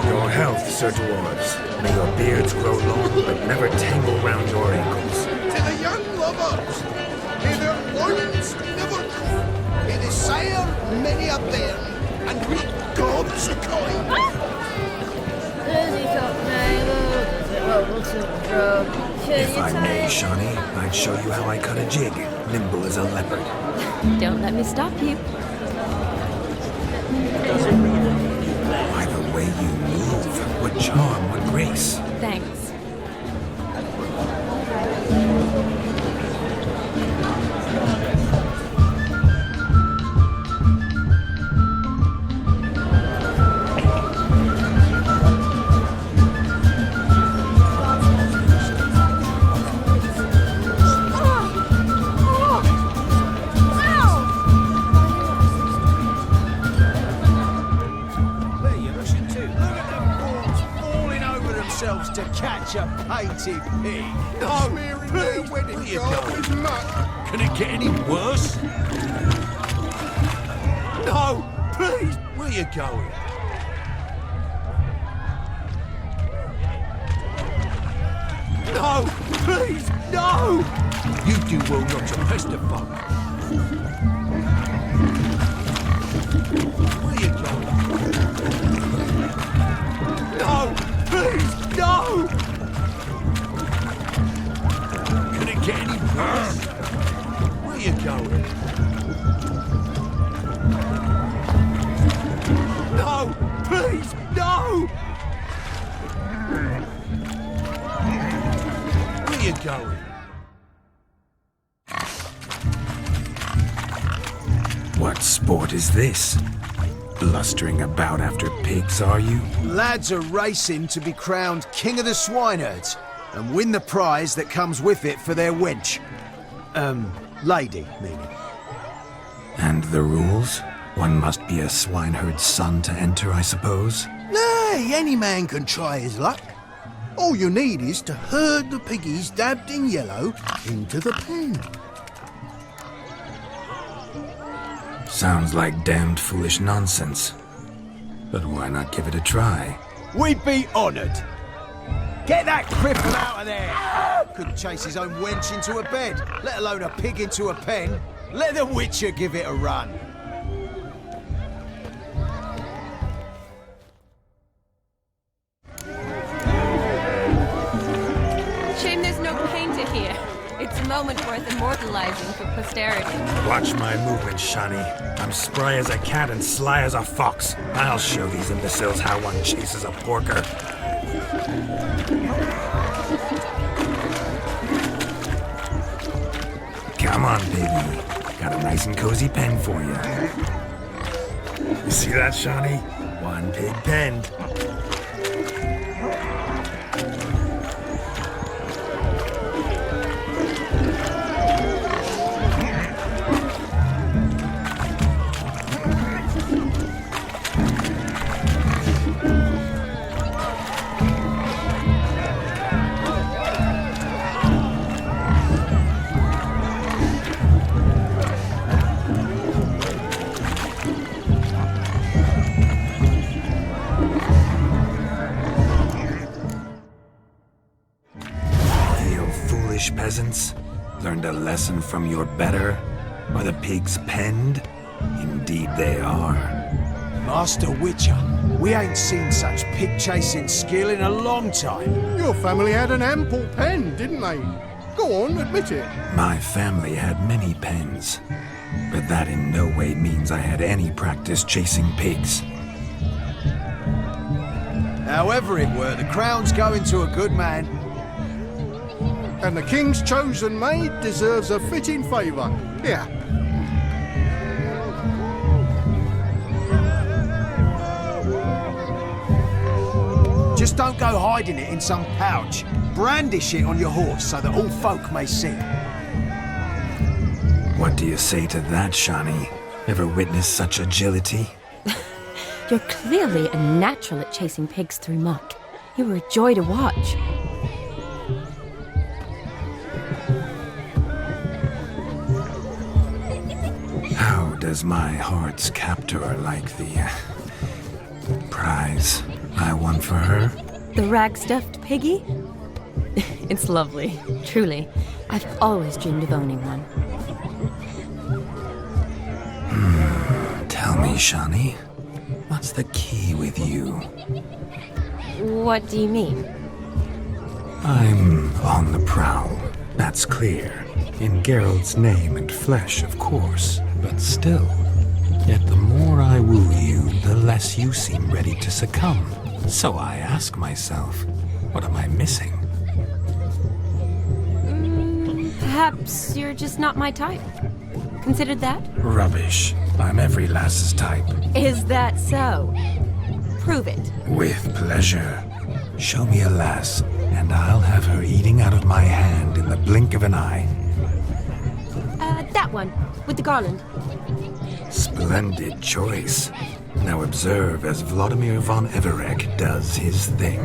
[SPEAKER 3] Your health, Sir Dwarves. May your beards grow long, but never tangle round your ankles.
[SPEAKER 11] To the young lovers, may their loins never come. May they sire many a bairn, and reap God's coin.
[SPEAKER 3] If I may, Shani, I'd show you how I cut a jig, nimble as a leopard.
[SPEAKER 1] Don't let me stop you.
[SPEAKER 3] By the way you move, what charm, what grace.
[SPEAKER 1] Thanks.
[SPEAKER 11] To catch a painted pig. No, please, where are you going? Can it get any worse? No, please, where are you going? No, please, no! You do well not to pester folk. Where are you going? No, please! No! Can it get any worse? Where are you going?
[SPEAKER 4] going.
[SPEAKER 3] What sport is this? Blustering about after pigs, are you?
[SPEAKER 4] Lads are racing to be crowned King of the Swineherds and win the prize that comes with it for their wench. Lady, meaning.
[SPEAKER 3] And the rules? One must be a swineherd's son to enter, I suppose?
[SPEAKER 11] Nay, any man can try his luck. All you need is to herd the piggies dabbed in yellow into the pen.
[SPEAKER 3] Sounds like damned foolish nonsense. But why not give it a try?
[SPEAKER 4] We'd be honoured. Get that cripple out of there! Couldn't chase his own wench into a bed, let alone a pig into a pen. Let the Witcher give it a run.
[SPEAKER 1] Shame there's no painter here. It's a moment worth immortalizing for posterity.
[SPEAKER 3] Watch my movements, Shani. I'm spry as a cat and sly as a fox. I'll show these imbeciles how one chases a porker. Come on, baby. Got a nice and cozy pen for you. You see that, Shani? One pig penned. Peasants, learned a lesson from your better? Are the pigs penned? Indeed they are.
[SPEAKER 4] Master Witcher, we ain't seen such pig-chasing skill in a long time.
[SPEAKER 10] Your family had an ample pen, didn't they? Go on, admit it.
[SPEAKER 3] My family had many pens, but that in no way means I had any practice chasing pigs.
[SPEAKER 4] However it were, the crown's going to a good man.
[SPEAKER 10] And the king's chosen maid deserves a fitting favour. Here.
[SPEAKER 4] Just don't go hiding it in some pouch. Brandish it on your horse so that all folk may see.
[SPEAKER 3] What do you say to that, Shani? Ever witnessed such agility?
[SPEAKER 1] You're clearly a natural at chasing pigs through muck. You were a joy to watch.
[SPEAKER 3] How does my heart's captor like the prize I won for her?
[SPEAKER 1] The rag-stuffed piggy? It's lovely, truly. I've always dreamed of owning one.
[SPEAKER 3] Tell me, Shani, what's the key with you?
[SPEAKER 1] What do you mean?
[SPEAKER 3] I'm on the prowl, that's clear. In Geralt's name and flesh, of course, but still. Yet the more I woo you, the less you seem ready to succumb. So I ask myself, what am I missing?
[SPEAKER 1] Perhaps you're just not my type. Considered that?
[SPEAKER 3] Rubbish. I'm every lass's type.
[SPEAKER 1] Is that so? Prove it.
[SPEAKER 3] With pleasure. Show me a lass, and I'll have her eating out of my hand in the blink of an eye.
[SPEAKER 1] That one, with the garland.
[SPEAKER 3] Splendid choice. Now observe as Vladimir von Everec does his thing.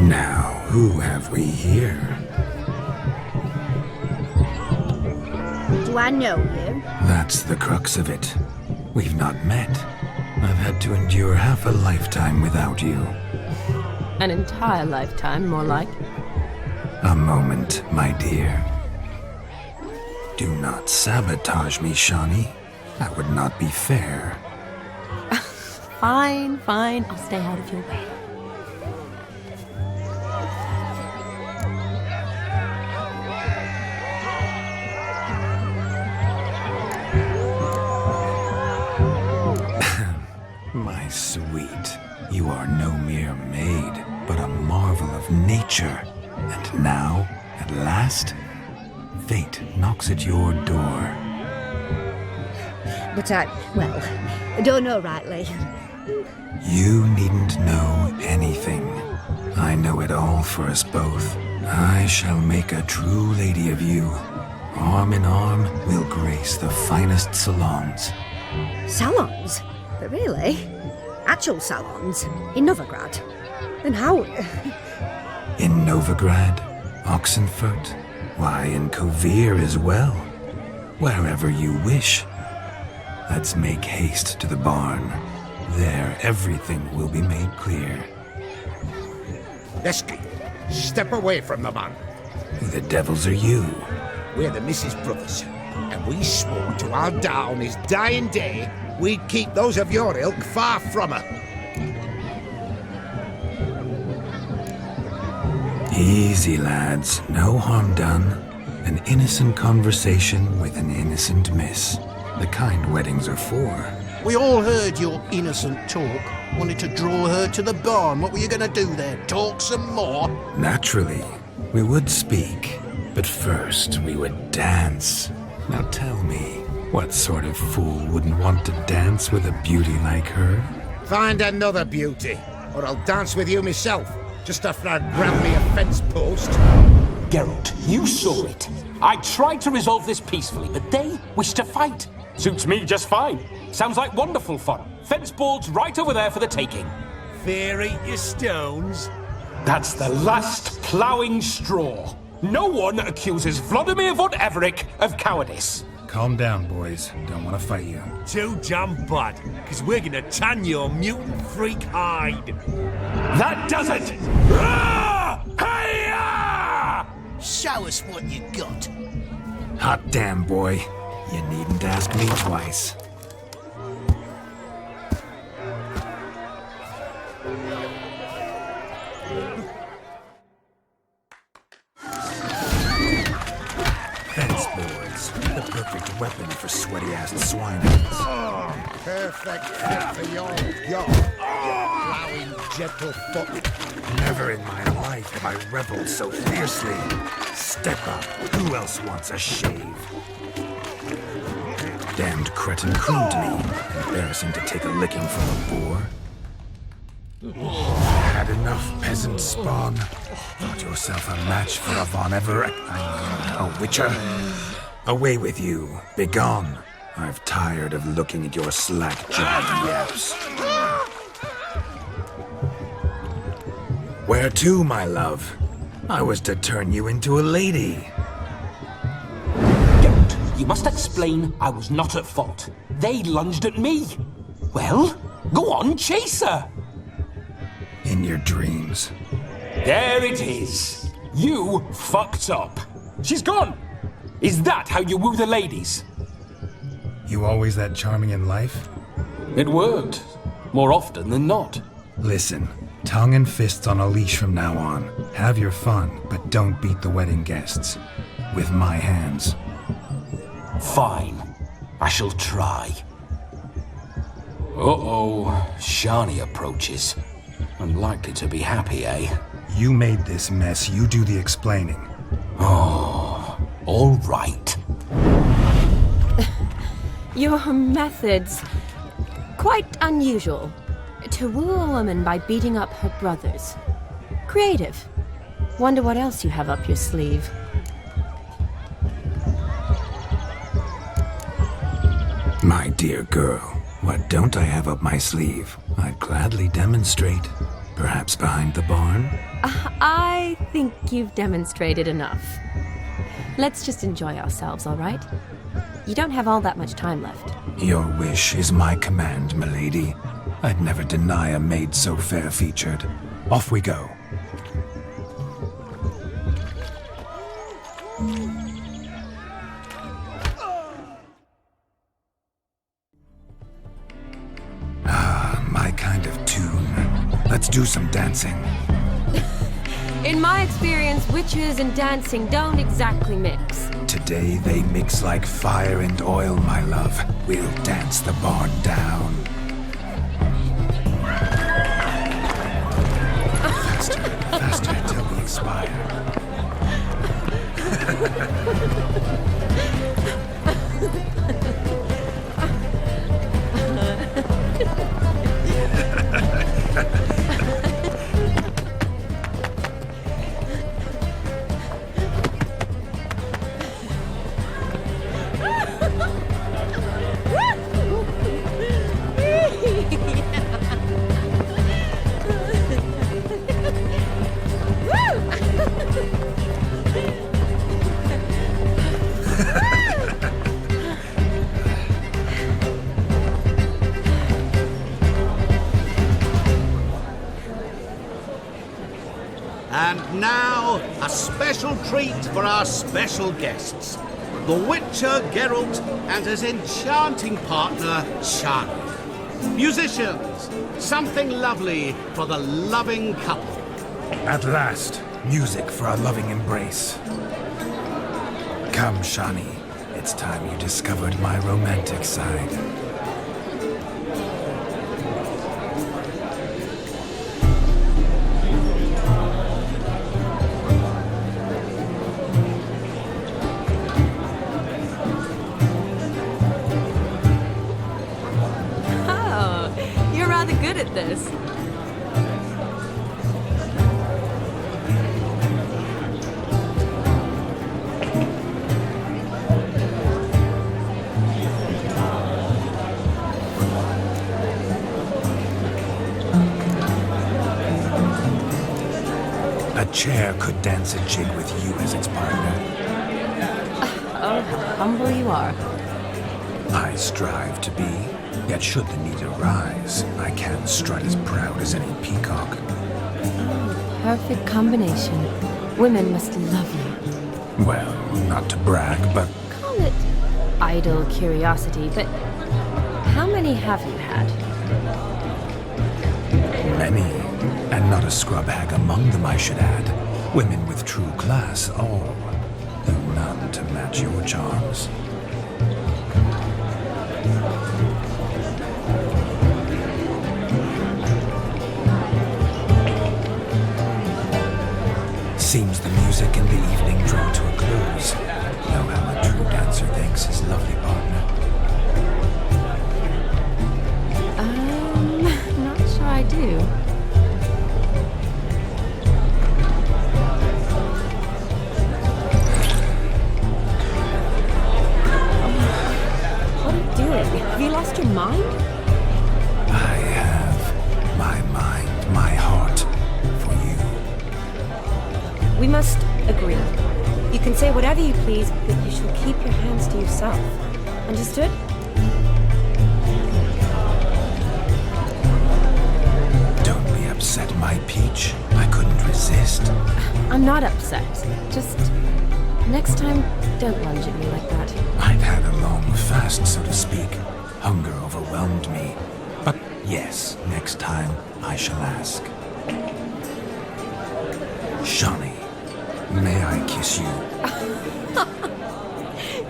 [SPEAKER 3] Now, who have we here?
[SPEAKER 7] Do I know you?
[SPEAKER 3] That's the crux of it. We've not met. I've had to endure half a lifetime without you.
[SPEAKER 1] An entire lifetime, more like.
[SPEAKER 3] A moment, my dear. Do not sabotage me, Shani. That would not be fair.
[SPEAKER 1] Fine, fine. I'll stay out of your way.
[SPEAKER 3] My sweet, you are no mere maid, but a marvel But now, at last, fate knocks at your door.
[SPEAKER 12] But I don't know rightly.
[SPEAKER 3] You needn't know anything. I know it all for us both. I shall make a true lady of you. Arm in arm, we'll grace the finest salons.
[SPEAKER 12] Salons? But really? Actual salons? In Novigrad? And how?
[SPEAKER 3] In Novigrad, Oxenfurt, why, in Kovir as well. Wherever you wish. Let's make haste to the barn. There, everything will be made clear.
[SPEAKER 11] Lesky, step away from the man.
[SPEAKER 3] Who the devils are you?
[SPEAKER 11] We're the Mrs. Brothers, and we swore to our Da on his dying day we'd keep those of your ilk far from her.
[SPEAKER 3] Easy, lads. No harm done. An innocent conversation with an innocent miss. The kind weddings are for.
[SPEAKER 10] We all heard your innocent talk. Wanted to draw her to the barn. What were you gonna do there? Talk some more?
[SPEAKER 3] Naturally, we would speak. But first, we would dance. Now tell me, what sort of fool wouldn't want to dance with a beauty like her?
[SPEAKER 11] Find another beauty, or I'll dance with you myself, just after I grab me a fence post.
[SPEAKER 13] Geralt, you saw it. I tried to resolve this peacefully, but they wish to fight. Suits me just fine. Sounds like wonderful fun. Fence boards right over there for the taking.
[SPEAKER 11] Fear eat your stones.
[SPEAKER 13] That's the last ploughing straw. No one accuses Vladimir von Everec of cowardice.
[SPEAKER 3] Calm down, boys. Don't want to fight you.
[SPEAKER 11] Too damn bad, because we're gonna tan your mutant freak hide.
[SPEAKER 13] That does it! Hi-ya!
[SPEAKER 10] Show us what you got.
[SPEAKER 3] Hot damn, boy. You needn't ask me twice. Fence boards. The perfect weapon for sweaty-assed swineheads.
[SPEAKER 11] Oh, perfect fit for your yacht, you plowing gentle foot.
[SPEAKER 3] Never in my life have I reveled so fiercely. Step up. Who else wants a shave? Damned cretin cleaned me. Embarrassing to take a licking from a boar. Had enough, peasant spawn. Thought yourself a match for a Von Everec. A witcher. Away with you. Begone. I've tired of looking at your slack-jawed yaps. Where to, my love? I was to turn you into a lady.
[SPEAKER 13] You must explain I was not at fault. They lunged at me. Well, go on, chase her.
[SPEAKER 3] In your dreams.
[SPEAKER 13] There it is. You fucked up. She's gone. Is that how you woo the ladies?
[SPEAKER 3] You always that charming in life?
[SPEAKER 13] It worked. More often than not.
[SPEAKER 3] Listen, tongue and fists on a leash from now on. Have your fun, but don't beat the wedding guests. With my hands.
[SPEAKER 13] Fine. I shall try. Uh-oh. Shani approaches. Unlikely to be happy, eh?
[SPEAKER 3] You made this mess. You do the explaining.
[SPEAKER 13] Oh, all right.
[SPEAKER 1] Your methods... quite unusual. To woo a woman by beating up her brothers. Creative. Wonder what else you have up your sleeve.
[SPEAKER 3] My dear girl, what don't I have up my sleeve? I'd gladly demonstrate. Perhaps behind the barn?
[SPEAKER 1] I think you've demonstrated enough. Let's just enjoy ourselves, all right? You don't have all that much time left.
[SPEAKER 3] Your wish is my command, milady. I'd never deny a maid so fair-featured. Off we go. My kind of tune. Let's do some dancing.
[SPEAKER 1] In my experience, witches and dancing don't exactly mix.
[SPEAKER 3] Today they mix like fire and oil, my love. We'll dance the barn down. Faster, faster till we expire.
[SPEAKER 11] And now, a special treat for our special guests. The Witcher Geralt and his enchanting partner, Shani. Musicians, something lovely for the loving couple.
[SPEAKER 3] At last, music for our loving embrace. Come, Shani. It's time you discovered my romantic side.
[SPEAKER 1] Oh, you're rather good at this.
[SPEAKER 3] A chair could dance a jig with you as its partner.
[SPEAKER 1] Oh, how humble you are.
[SPEAKER 3] I strive to be, yet should the need arise, I can strut as proud as any peacock.
[SPEAKER 1] Perfect combination. Women must love you.
[SPEAKER 3] Well, not to brag, but
[SPEAKER 1] Call it idle curiosity, but how many have you had?
[SPEAKER 3] many. And not a scrub hag among them, I should add. Women with true class, all. Though none to match your charms. Seems the music in the evening draw to a close. Know how a true dancer thanks his lovely partner.
[SPEAKER 1] Not sure I do. What are you doing? Have you lost your mind?
[SPEAKER 3] I have my mind, my heart for you.
[SPEAKER 1] We must agree. You can say whatever you please, but you shall keep your hands to yourself. Understood?
[SPEAKER 3] Don't be upset, my peach. I couldn't resist.
[SPEAKER 1] I'm not upset. Just next time, don't lunge at me like that.
[SPEAKER 3] I'd had a long fast, so to speak. Hunger overwhelmed me. But yes, next time I shall ask. Shani, may I kiss you?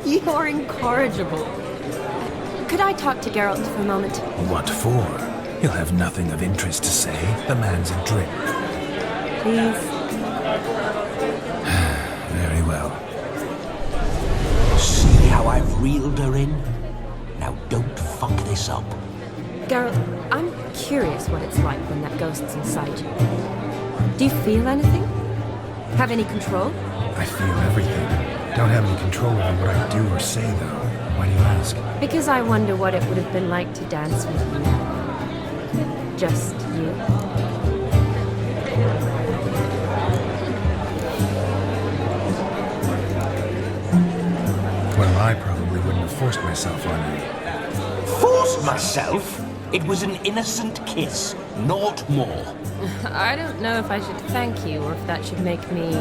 [SPEAKER 1] You're incorrigible. Could I talk to Geralt for a moment?
[SPEAKER 3] What for? He'll have nothing of interest to say. The man's adrift.
[SPEAKER 1] Please.
[SPEAKER 3] Very well.
[SPEAKER 13] See how I've reeled her in? Now don't fuck this up.
[SPEAKER 1] Geralt, I'm curious what it's like when that ghost's inside you. Do you feel anything? Have any control?
[SPEAKER 3] I feel everything. Don't have any control over what I do or say, though. Why do you ask?
[SPEAKER 1] Because I wonder what it would have been like to dance with you. Just you.
[SPEAKER 3] Well, I probably wouldn't have forced myself on you.
[SPEAKER 13] Forced myself? It was an innocent kiss, naught more.
[SPEAKER 1] I don't know if I should thank you or if that should make me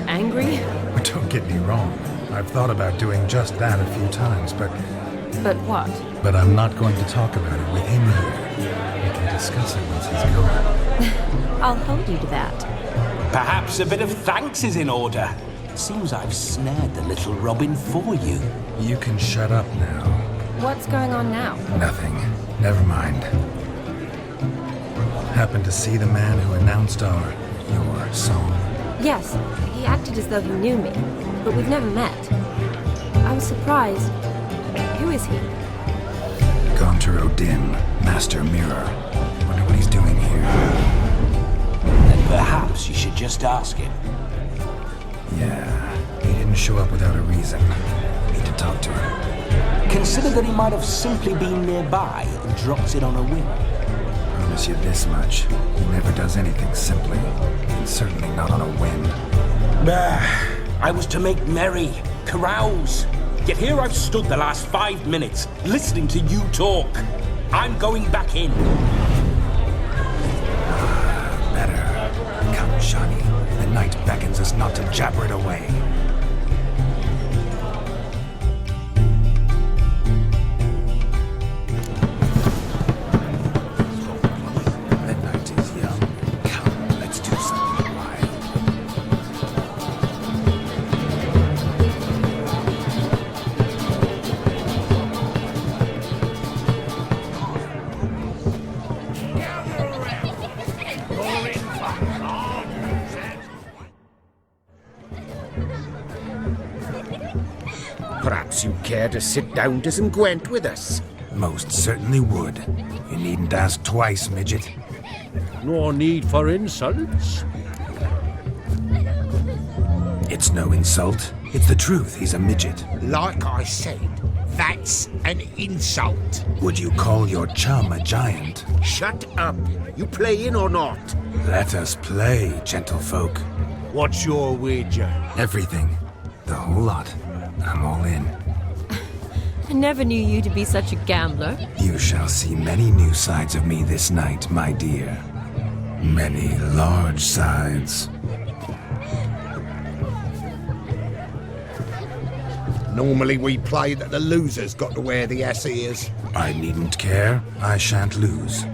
[SPEAKER 1] angry.
[SPEAKER 3] Don't get me wrong. I've thought about doing just that a few times, but
[SPEAKER 1] what?
[SPEAKER 3] But I'm not going to talk about it with him here. We can discuss it once he's gone.
[SPEAKER 1] I'll hold you to that.
[SPEAKER 13] Perhaps a bit of thanks is in order. Seems I've snared the little robin for you.
[SPEAKER 3] You can shut up now.
[SPEAKER 1] What's going on now?
[SPEAKER 3] Nothing. Never mind. Happened to see the man who announced your song?
[SPEAKER 1] Yes, he acted as though he knew me. but we've never met. I was surprised. Who is he?
[SPEAKER 3] Gonter Dim, Master Mirror. Wonder what he's doing here.
[SPEAKER 13] Then perhaps you should just ask him.
[SPEAKER 3] Yeah, he didn't show up without a reason. Need to talk to him.
[SPEAKER 13] Consider that he might have simply been nearby and dropped it on a whim.
[SPEAKER 3] Promise you this much. He never does anything simply. And certainly not on a whim.
[SPEAKER 13] I was to make merry, carouse. Yet here I've stood the last 5 minutes, listening to you talk. I'm going back in.
[SPEAKER 3] Better. Come, Shani. The night beckons us not to jabber it away. Midnight is young. Come, let's do something wild.
[SPEAKER 16] Perhaps you'd care to sit down to some Gwent with us?
[SPEAKER 3] Most certainly would. You needn't ask twice, midget.
[SPEAKER 16] No need for insults.
[SPEAKER 3] It's no insult. It's the truth. He's a midget.
[SPEAKER 11] Like I said, that's an insult.
[SPEAKER 3] Would you call your chum a giant?
[SPEAKER 11] Shut up. You playing or not?
[SPEAKER 3] Let us play, gentlefolk.
[SPEAKER 11] What's your wager?
[SPEAKER 3] Everything. The whole lot. I'm all in.
[SPEAKER 1] I never knew you to be such a gambler.
[SPEAKER 3] You shall see many new sides of me this night, my dear. Many large sides.
[SPEAKER 11] Normally we play that the loser's got to wear the ass ears.
[SPEAKER 3] I needn't care. I shan't lose.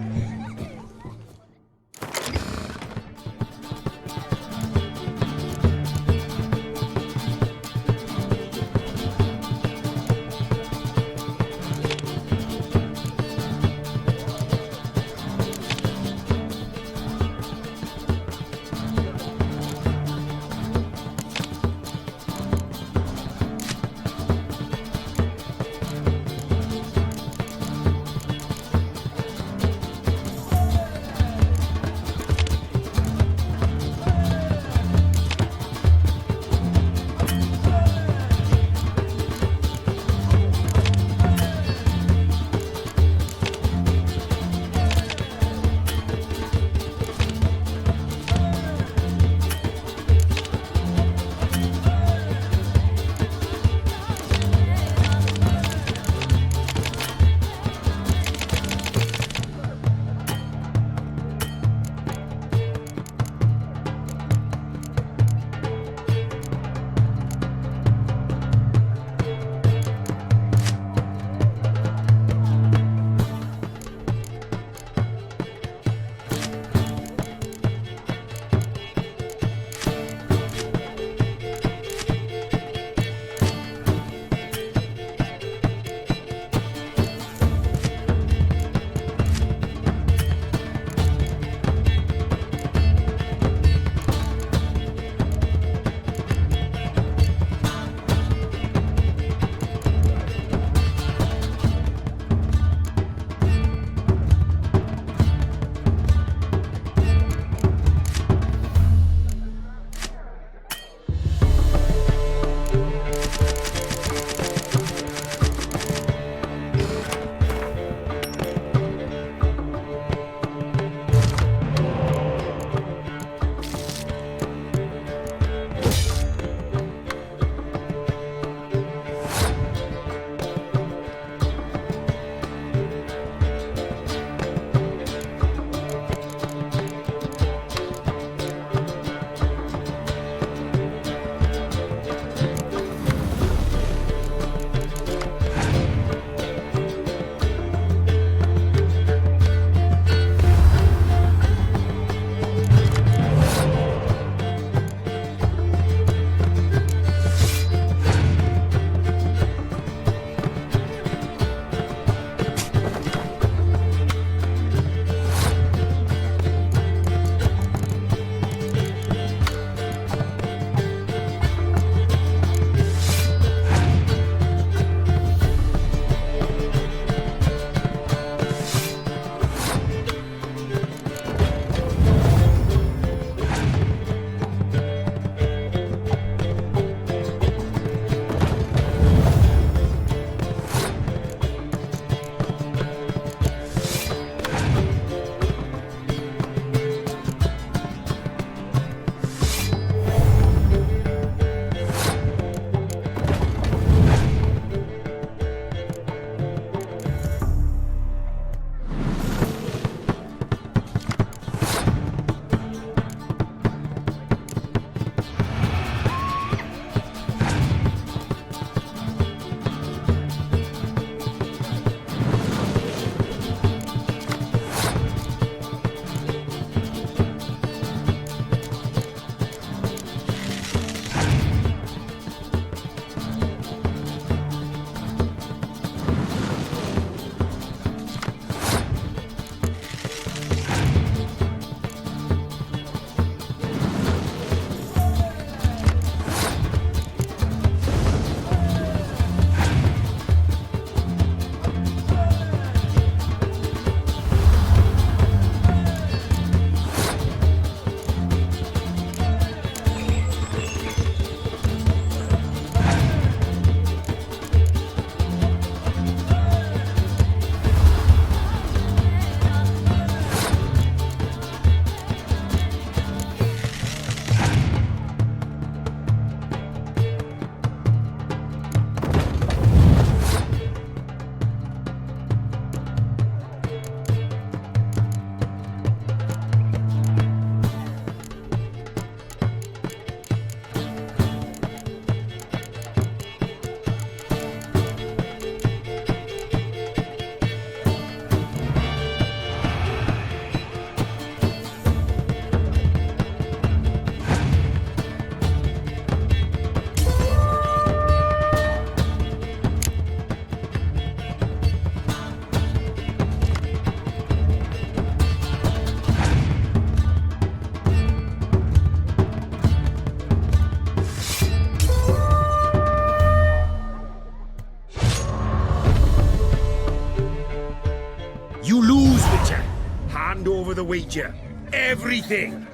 [SPEAKER 16] with you. Everything.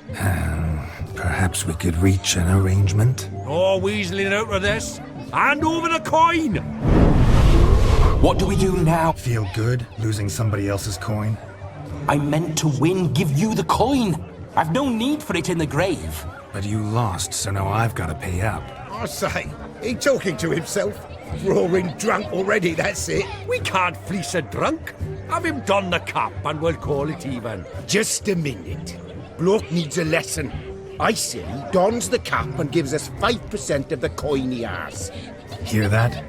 [SPEAKER 3] Perhaps we could reach an arrangement?
[SPEAKER 16] No weaseling out of this. Hand over the coin.
[SPEAKER 13] What do we do now?
[SPEAKER 3] Feel good, losing somebody else's coin?
[SPEAKER 13] I meant to win, give you the coin. I've no need for it in the grave.
[SPEAKER 3] But you lost, so now I've got to pay up.
[SPEAKER 16] I say, he talking to himself. Roaring drunk already, that's it. We can't fleece a drunk. Have him don the cap and we'll call it even. Just a minute. Bloke needs a lesson. I say he dons the cap and gives us 5% of the coin he has.
[SPEAKER 3] Hear that?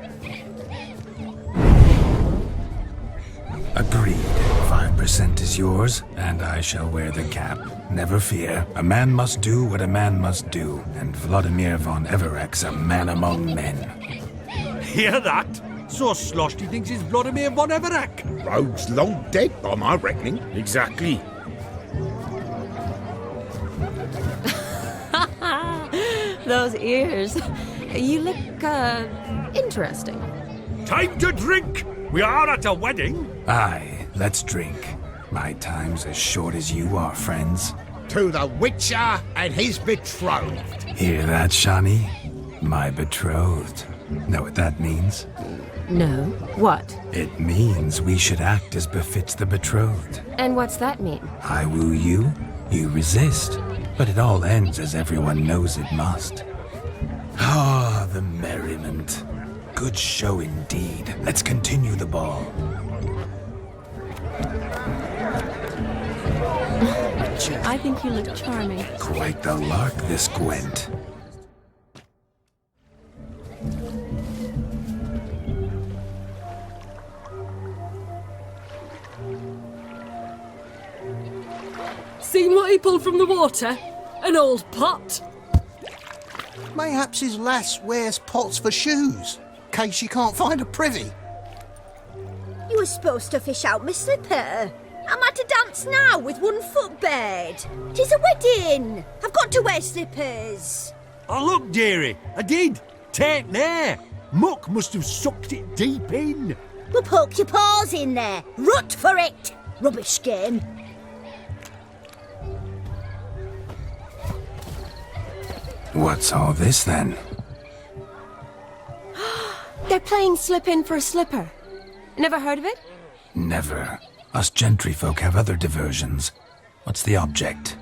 [SPEAKER 3] Agreed. 5% is yours, and I shall wear the cap. Never fear. A man must do what a man must do, and Vladimir von Everec's a man among men.
[SPEAKER 16] Hear that? So sloshed he thinks he's Vladimir von Everec. Rogue's long dead, by my reckoning. Exactly.
[SPEAKER 1] Those ears. You look, interesting.
[SPEAKER 16] Time to drink! We are at a wedding.
[SPEAKER 3] Aye, let's drink. My time's as short as you are, friends.
[SPEAKER 16] To the Witcher and his betrothed.
[SPEAKER 3] Hear that, Shani? My betrothed. Know what that means?
[SPEAKER 1] No. What?
[SPEAKER 3] It means we should act as befits the betrothed.
[SPEAKER 1] And what's that mean?
[SPEAKER 3] I woo you, you resist. But it all ends as everyone knows it must. Ah, the merriment. Good show indeed. Let's continue the ball.
[SPEAKER 1] I think you look charming.
[SPEAKER 3] Quite the lark, this Gwent.
[SPEAKER 6] Seen what he pulled from the water? An old pot.
[SPEAKER 10] Mayhaps his lass wears pots for shoes, case she can't find a privy.
[SPEAKER 7] You were supposed to fish out my slipper. I'm at a dance now with one foot bared. 'Tis a wedding. I've got to wear slippers.
[SPEAKER 16] Oh, look, dearie, I did. Take there. Muck must have sucked it deep in.
[SPEAKER 7] Well, poke your paws in there. Rut for it. Rubbish game.
[SPEAKER 3] What's all this then?
[SPEAKER 1] They're playing slip in for a slipper. Never heard of it?
[SPEAKER 3] Never. Us gentry folk have other diversions. What's the object?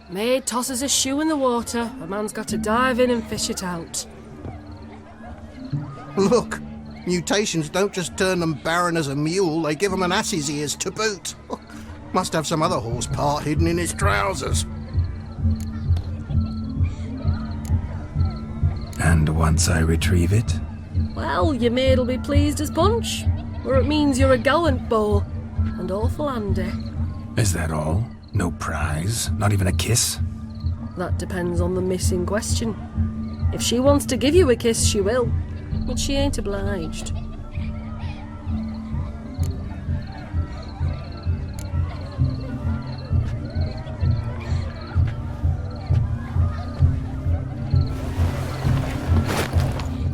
[SPEAKER 6] Maid tosses a shoe in the water. A man's got to dive in and fish it out.
[SPEAKER 10] Look, mutations don't just turn them barren as a mule, they give them an ass's ears to boot. Must have some other horse part hidden in his trousers.
[SPEAKER 3] And once I retrieve it?
[SPEAKER 6] Well, your maid'll be pleased as punch. Or it means you're a gallant beau. And awful handy.
[SPEAKER 3] Is that all? No prize? Not even a kiss?
[SPEAKER 6] That depends on the miss in question. If she wants to give you a kiss, she will. But she ain't obliged.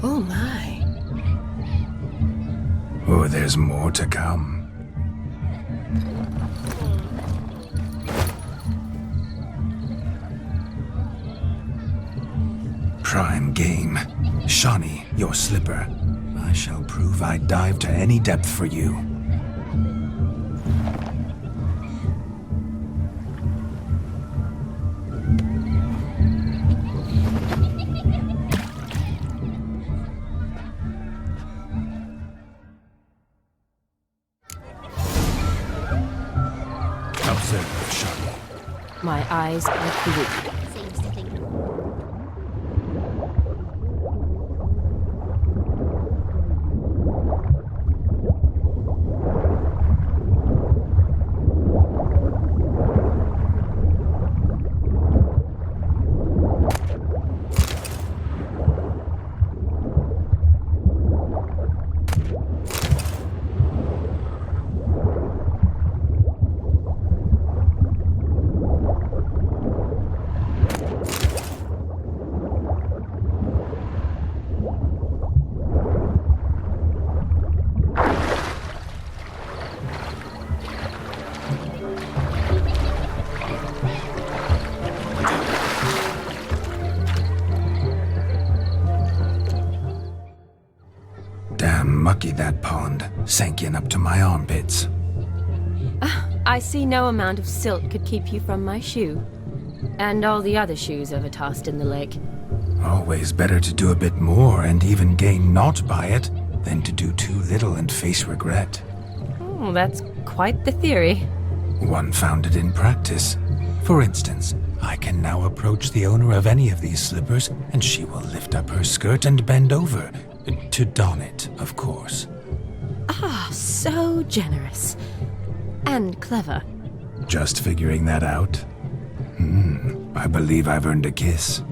[SPEAKER 6] Oh my.
[SPEAKER 3] Oh, there's more to come. Prime game. Shawnee, your slipper. I shall prove I'd dive to any depth for you. Observe, Shawnee.
[SPEAKER 1] My eyes are blue.
[SPEAKER 3] Damn mucky that pond, sank in up to my armpits.
[SPEAKER 1] I see no amount of silt could keep you from my shoe. And all the other shoes ever tossed in the lake.
[SPEAKER 3] Always better to do a bit more and even gain naught by it than to do too little and face regret.
[SPEAKER 1] Oh, that's quite the theory.
[SPEAKER 3] One founded in practice. For instance, I can now approach the owner of any of these slippers, and she will lift up her skirt and bend over. To don it, of course.
[SPEAKER 1] Ah, so generous. And clever.
[SPEAKER 3] Just figuring that out? I believe I've earned a kiss.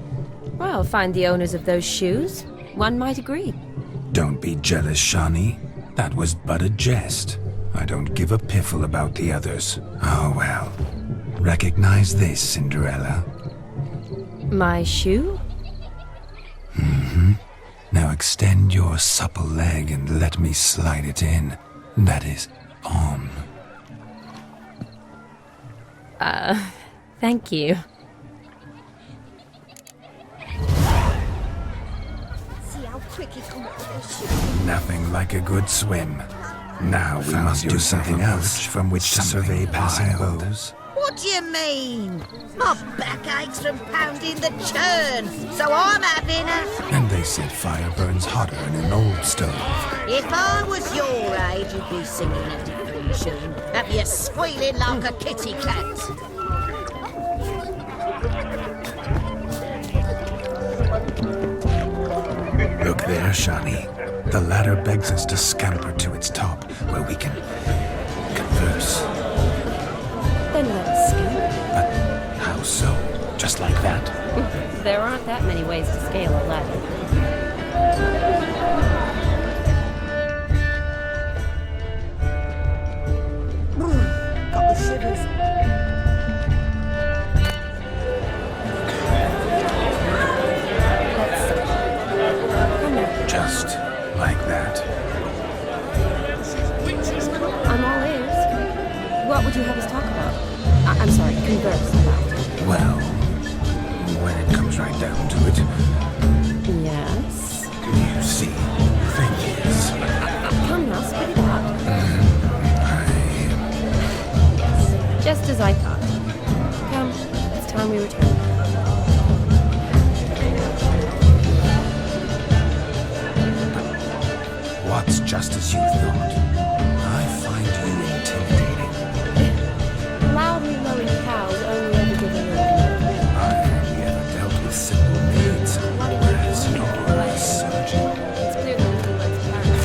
[SPEAKER 1] Well, find the owners of those shoes. One might agree.
[SPEAKER 3] Don't be jealous, Shani. That was but a jest. I don't give a piffle about the others. Oh well. Recognize this, Cinderella.
[SPEAKER 1] My shoe?
[SPEAKER 3] Now extend your supple leg and let me slide it in. That is, on.
[SPEAKER 1] Thank you.
[SPEAKER 7] See how quick he come up with those shoes.
[SPEAKER 3] Nothing like a good swim. Now we must do something else from which to survey passing bows.
[SPEAKER 8] What do you mean? My back aches from pounding the churn, so I'm having a...
[SPEAKER 3] And they said fire burns hotter in an old stove.
[SPEAKER 8] If I was your age, you'd be singing a different tune. Have you squealing like a kitty cat?
[SPEAKER 3] Look there, Shani. The ladder begs us to scamper to its top, where we can converse.
[SPEAKER 1] Then let us scale.
[SPEAKER 3] But how so? Just like that?
[SPEAKER 1] There aren't that many ways to scale a ladder.
[SPEAKER 7] Got the shivers.
[SPEAKER 3] Just like that.
[SPEAKER 1] I'm all ears. What would you have us talk about? I'm sorry, converse about.
[SPEAKER 3] Well, when it comes right down to it,
[SPEAKER 1] Yes?
[SPEAKER 3] you see, thing is,
[SPEAKER 1] Come now, spit it out.
[SPEAKER 3] I...
[SPEAKER 1] Just as I thought. Come, it's time we return.
[SPEAKER 3] What's just as you thought? I find you intimidating.
[SPEAKER 1] Loudly lowing cows only ever give a little.
[SPEAKER 3] I've only ever dealt with simple needs, whereas you're a surgeon.
[SPEAKER 1] It's clear that we let's parents.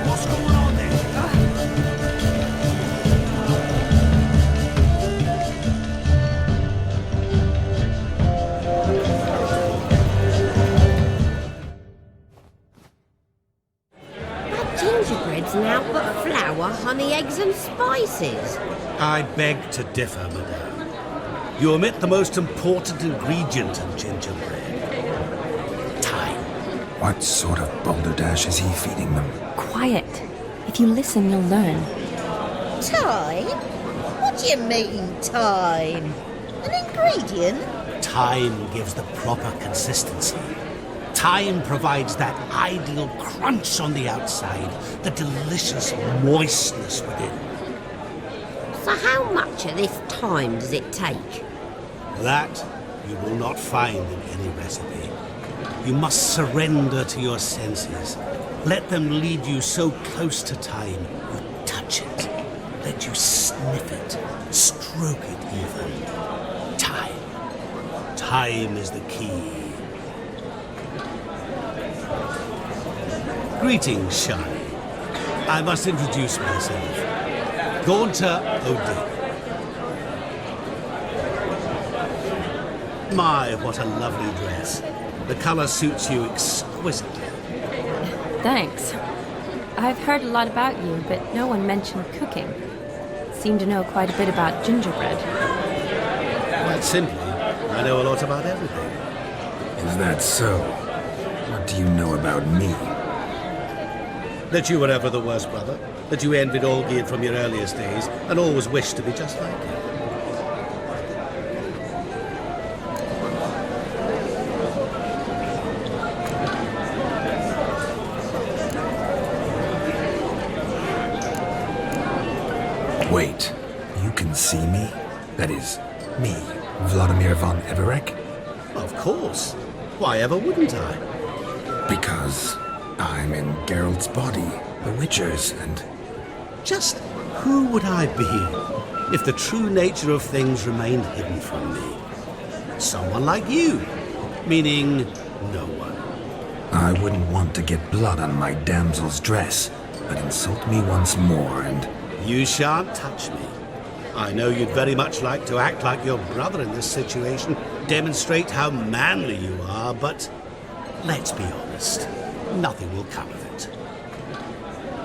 [SPEAKER 11] What's going on there?
[SPEAKER 8] That gingerbread's now but flour, honey, eggs and spices.
[SPEAKER 11] I beg to differ, madame. You omit the most important ingredient in gingerbread. Time.
[SPEAKER 3] What sort of balderdash is he feeding them?
[SPEAKER 1] Quiet. If you listen, you'll learn.
[SPEAKER 8] Time? What do you mean, time? An ingredient?
[SPEAKER 11] Time gives the proper consistency. Time provides that ideal crunch on the outside, the delicious moistness within.
[SPEAKER 8] So how much of this time does it take?
[SPEAKER 11] That you will not find in any recipe. You must surrender to your senses. Let them lead you so close to time, you touch it. Let you sniff it, stroke it even. Time. Time is the key. Greetings, Shani. I must introduce myself. Gaunter O'Dick. My, what a lovely dress. The color suits you exquisitely.
[SPEAKER 1] Thanks. I've heard a lot about you, but no one mentioned cooking. Seem to know quite a bit about gingerbread.
[SPEAKER 11] Quite simply, I know a lot about everything.
[SPEAKER 3] Is that so? What do you know about me?
[SPEAKER 11] That you were ever the worst brother. That you envied Olgierd from your earliest days and always wished to be just like him.
[SPEAKER 3] Wait, you can see me? That is, me, Vladimir von Everec?
[SPEAKER 11] Of course. Why ever wouldn't I?
[SPEAKER 3] Because I'm in Geralt's body, the Witcher's, and...
[SPEAKER 11] Just who would I be if the true nature of things remained hidden from me? Someone like you, meaning no one.
[SPEAKER 3] I wouldn't want to get blood on my damsel's dress, but insult me once more and...
[SPEAKER 11] You shan't touch me. I know you'd very much like to act like your brother in this situation, demonstrate how manly you are, but let's be honest, nothing will come of it.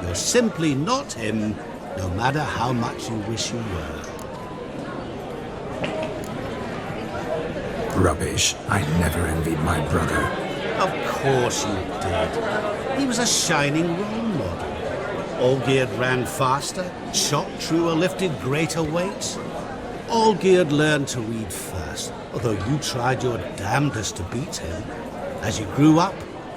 [SPEAKER 11] You're simply not him, no matter how much you wish you were.
[SPEAKER 3] Rubbish. I never envied my brother.
[SPEAKER 11] Of course you did. He was a shining role model. Olgierd ran faster, shot truer, lifted greater weights. Olgierd learned to read first, although you tried your damnedest to beat him. As you grew up,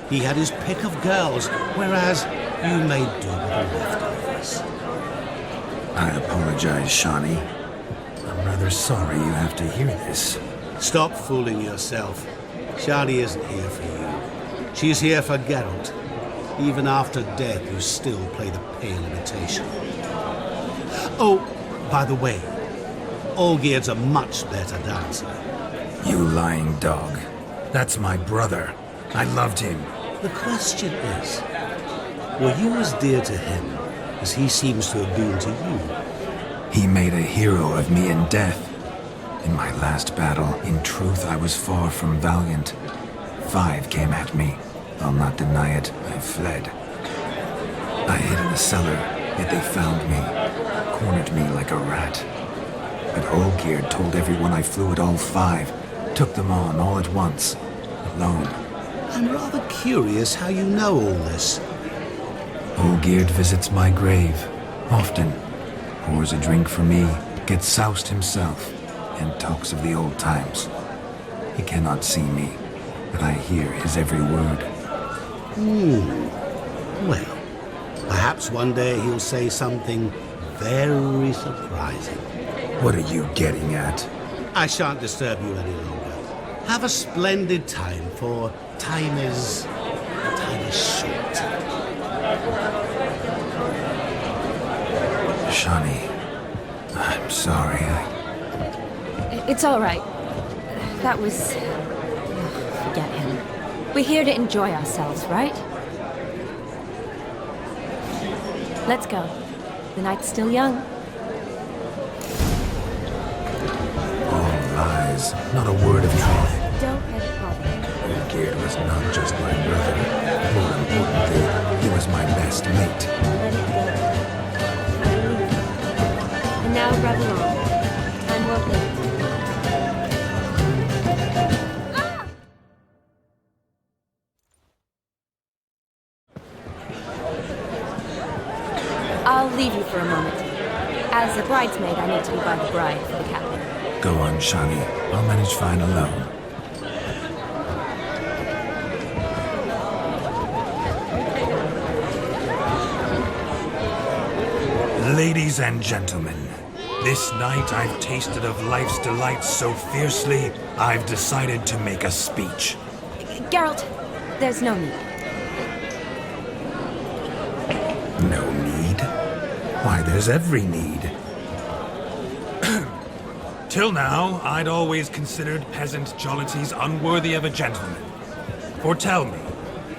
[SPEAKER 11] he had his pick of girls, whereas you made do with the leftovers.
[SPEAKER 3] I apologize, Shani. I'm rather sorry you have to hear this.
[SPEAKER 11] Stop fooling yourself. Shani isn't here for you. She's here for Geralt. Even after death, you still play the pale imitation. Oh, by the way, Olgierd's a much better dancer.
[SPEAKER 3] You lying dog. That's my brother. I loved him.
[SPEAKER 11] The question is, were you as dear to him as he seems to have been to you?
[SPEAKER 3] He made a hero of me in death. In my last battle, in truth, I was far from valiant. 5 came at me. I'll not deny it, I fled. I hid in the cellar, yet they found me, cornered me like a rat. But Olgierd told everyone I flew at all 5, took them on all at once, alone.
[SPEAKER 11] I'm rather curious how you know all this.
[SPEAKER 3] Olgierd visits my grave, often. Pours a drink for me, gets soused himself, and talks of the old times. He cannot see me, but I hear his every word.
[SPEAKER 11] Well, perhaps one day he'll say something very surprising.
[SPEAKER 3] What are you getting at?
[SPEAKER 11] I shan't disturb you any longer. Have a splendid time, for time is short.
[SPEAKER 3] Shani, I'm sorry.
[SPEAKER 1] It's all right. That was... forget him. We're here to enjoy ourselves, right? Let's go. The night's still young.
[SPEAKER 3] All lies, not a word of truth.
[SPEAKER 1] Don't let it bother you.
[SPEAKER 3] Olgierd was not just my brother. More importantly, he was my best mate.
[SPEAKER 1] Let it go. And now revel on. Time won't wait. I'll leave you for a moment. As a bridesmaid, I need to be by the bride for the captain.
[SPEAKER 3] Go on, Shani. I'll manage fine alone. Ladies and gentlemen, this night I've tasted of life's delights so fiercely, I've decided to make a speech.
[SPEAKER 1] Geralt, there's no need.
[SPEAKER 3] No need? Why, there's every need. Till now, I'd always considered peasant jollities unworthy of a gentleman. For tell me,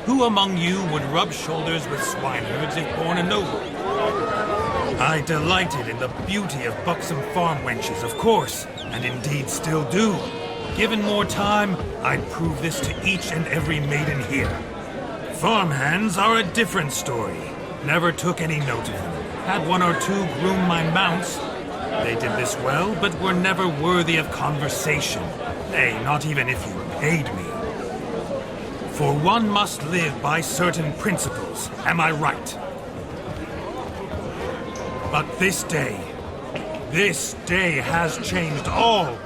[SPEAKER 3] who among you would rub shoulders with swineherds if born a noble? I delighted in the beauty of buxom farm wenches, of course, and indeed still do. Given more time, I'd prove this to each and every maiden here. Farmhands are a different story. Never took any note of them. Had 1 or 2 groom my mounts. They did this well, but were never worthy of conversation. Nay, not even if you paid me. For one must live by certain principles, am I right?
[SPEAKER 17] But this day has changed all.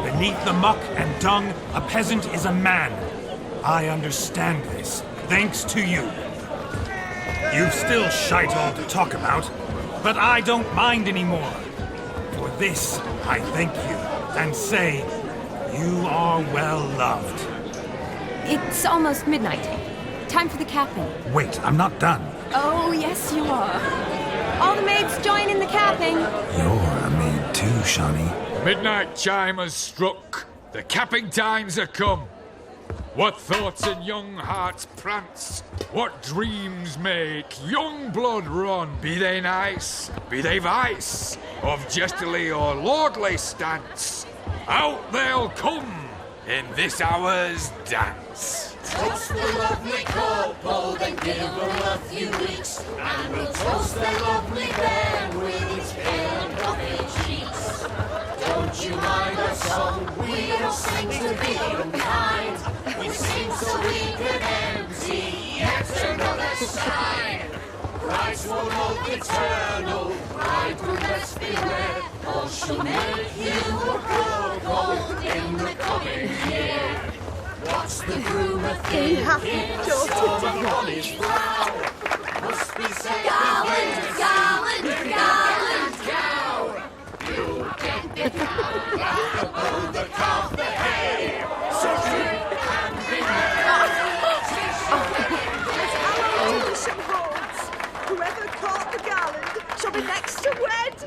[SPEAKER 17] Beneath the muck and dung, a peasant is a man. I understand this, thanks to you. You've still shite all to talk about, but I don't mind anymore. For this, I thank you, and say, you are well loved.
[SPEAKER 1] It's almost midnight. Time for the capping.
[SPEAKER 3] Wait, I'm not done.
[SPEAKER 1] Oh, yes, you are. All the maids join in the capping.
[SPEAKER 3] You're a maid too, Shawnee.
[SPEAKER 5] Midnight chime has struck. The capping times are come. What thoughts in young hearts prance? What dreams make young blood run? Be they nice, be they vice, of jestily or lordly stance, out they'll come in this hour's dance.
[SPEAKER 18] Toast the lovely corporal, then give her a few weeks, and we'll toast the lovely bairn with its pale and puffy cheeks. Don't you mind our song? We'll sing to be unkind. We sing so we can empty yet another side. Christ will love eternal, bridegroom best beware, or she'll make you a poor gold in the coming year. What's the groom a thinking? On his brow must be said. Garland, garland, garland, cow. You get the cow, the calf, the hay. So drink and be merry.
[SPEAKER 12] Whoever caught the garland shall be next to wed.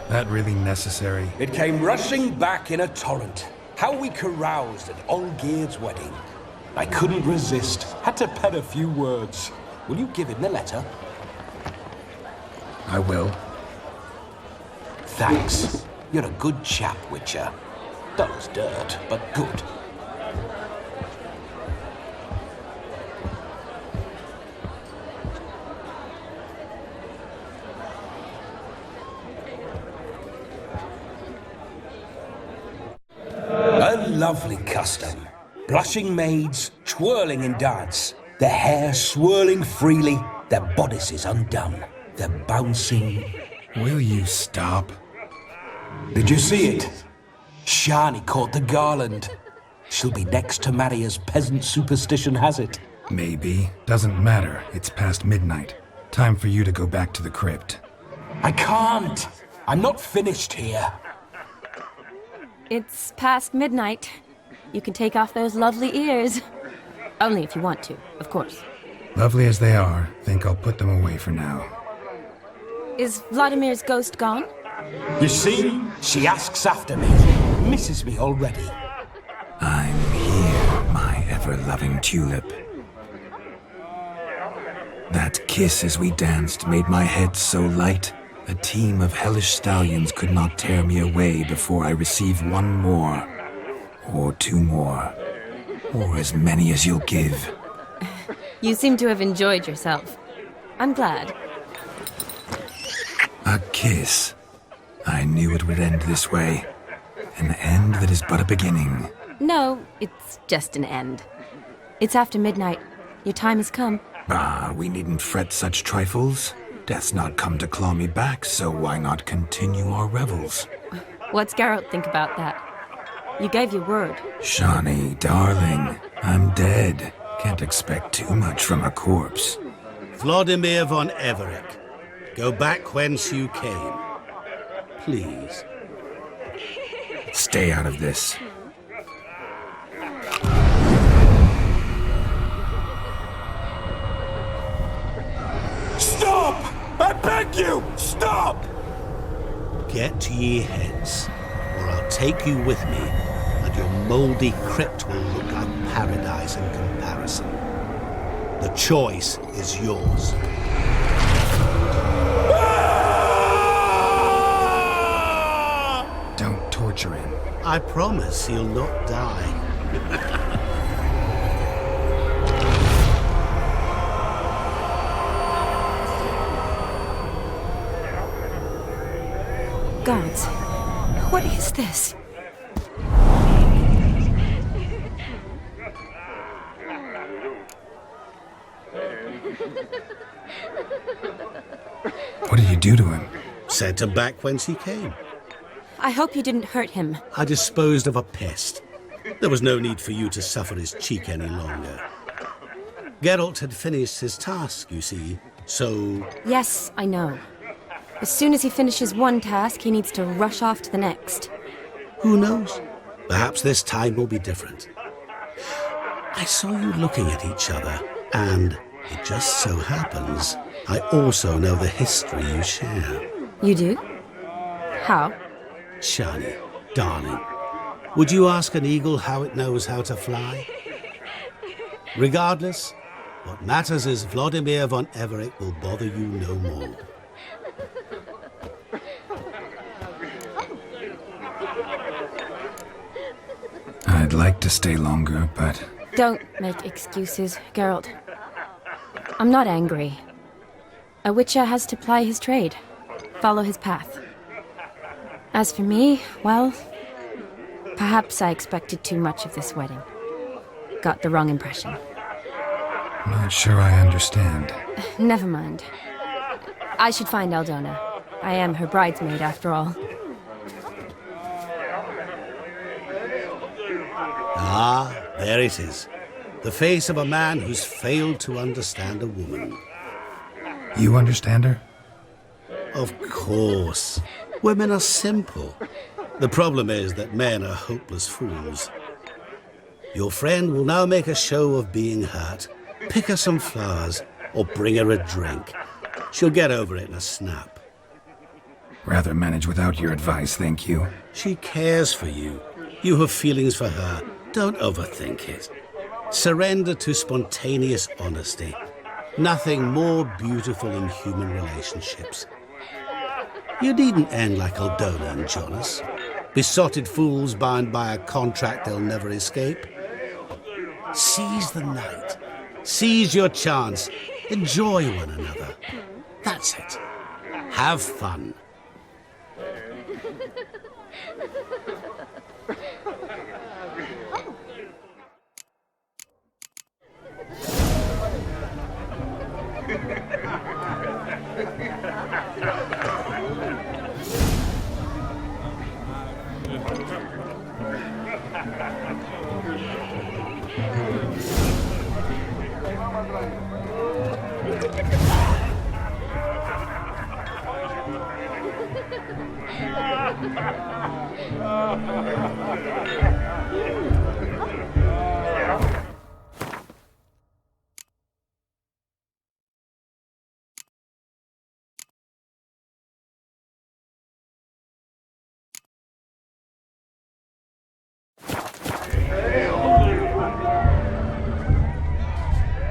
[SPEAKER 3] That really necessary?
[SPEAKER 13] It came rushing back in a torrent. How we caroused at Olgierd's wedding. I couldn't resist. Had to pen a few words. Will you give him the letter?
[SPEAKER 3] I will.
[SPEAKER 13] Thanks. You're a good chap, Witcher. Dull as dirt, but good. A lovely custom. Blushing maids, twirling in dance, their hair swirling freely, their bodices undone, their bouncing...
[SPEAKER 3] Will you stop?
[SPEAKER 13] Did you see it? Shani caught the garland. She'll be next to marry as peasant superstition has it.
[SPEAKER 3] Maybe. Doesn't matter. It's past midnight. Time for you to go back to the crypt.
[SPEAKER 13] I can't. I'm not finished here.
[SPEAKER 1] It's past midnight. You can take off those lovely ears. Only if you want to, of course.
[SPEAKER 3] Lovely as they are, think I'll put them away for now.
[SPEAKER 1] Is Vladimir's ghost gone?
[SPEAKER 13] You see? She asks after me. Misses me already.
[SPEAKER 3] I'm here, my ever-loving tulip. That kiss as we danced made my head so light. A team of hellish stallions could not tear me away before I receive one more. Or two more. Or as many as you'll give.
[SPEAKER 1] You seem to have enjoyed yourself. I'm glad.
[SPEAKER 3] A kiss. I knew it would end this way. An end that is but a beginning.
[SPEAKER 1] No, it's just an end. It's after midnight. Your time has come.
[SPEAKER 3] Ah, we needn't fret such trifles. Death's not come to claw me back, so why not continue our revels?
[SPEAKER 1] What's Geralt think about that? You gave your word.
[SPEAKER 3] Shawnee, darling, I'm dead. Can't expect too much from a corpse.
[SPEAKER 11] Vladimir von Everec, go back whence you came. Please.
[SPEAKER 3] Stay out of this.
[SPEAKER 13] Stop! I beg you! Stop!
[SPEAKER 11] Get ye hence, or I'll take you with me, and your mouldy crypt will look like paradise in comparison. The choice is yours.
[SPEAKER 3] Don't torture him.
[SPEAKER 11] I promise he'll not die.
[SPEAKER 1] Gods, what is this?
[SPEAKER 3] What did you do to him?
[SPEAKER 11] Sent him back whence he came.
[SPEAKER 1] I hope you didn't hurt him.
[SPEAKER 11] I disposed of a pest. There was no need for you to suffer his cheek any longer. Geralt had finished his task, you see, so...
[SPEAKER 1] Yes, I know. As soon as he finishes one task, he needs to rush off to the next.
[SPEAKER 11] Who knows? Perhaps this time will be different. I saw you looking at each other, and it just so happens I also know the history you share.
[SPEAKER 1] You do? How?
[SPEAKER 11] Shani, darling, would you ask an eagle how it knows how to fly? Regardless, what matters is Vladimir von Everec will bother you no more.
[SPEAKER 3] I'd like to stay longer, but...
[SPEAKER 1] Don't make excuses, Geralt. I'm not angry. A witcher has to ply his trade, follow his path. As for me, well, perhaps I expected too much of this wedding. Got the wrong impression.
[SPEAKER 3] Not sure I understand.
[SPEAKER 1] Never mind. I should find Aldona. I am her bridesmaid, after all.
[SPEAKER 11] Ah, there it is. The face of a man who's failed to understand a woman.
[SPEAKER 3] You understand her?
[SPEAKER 11] Of course. Women are simple. The problem is that men are hopeless fools. Your friend will now make a show of being hurt. Pick her some flowers, or bring her a drink. She'll get over it in a snap.
[SPEAKER 3] Rather manage without your advice, thank you.
[SPEAKER 11] She cares for you. You have feelings for her. Don't overthink it. Surrender to spontaneous honesty. Nothing more beautiful in human relationships. You needn't end like Aldona and Jonas. Besotted fools bound by a contract they'll never escape. Seize the night. Seize your chance. Enjoy one another. That's it. Have fun.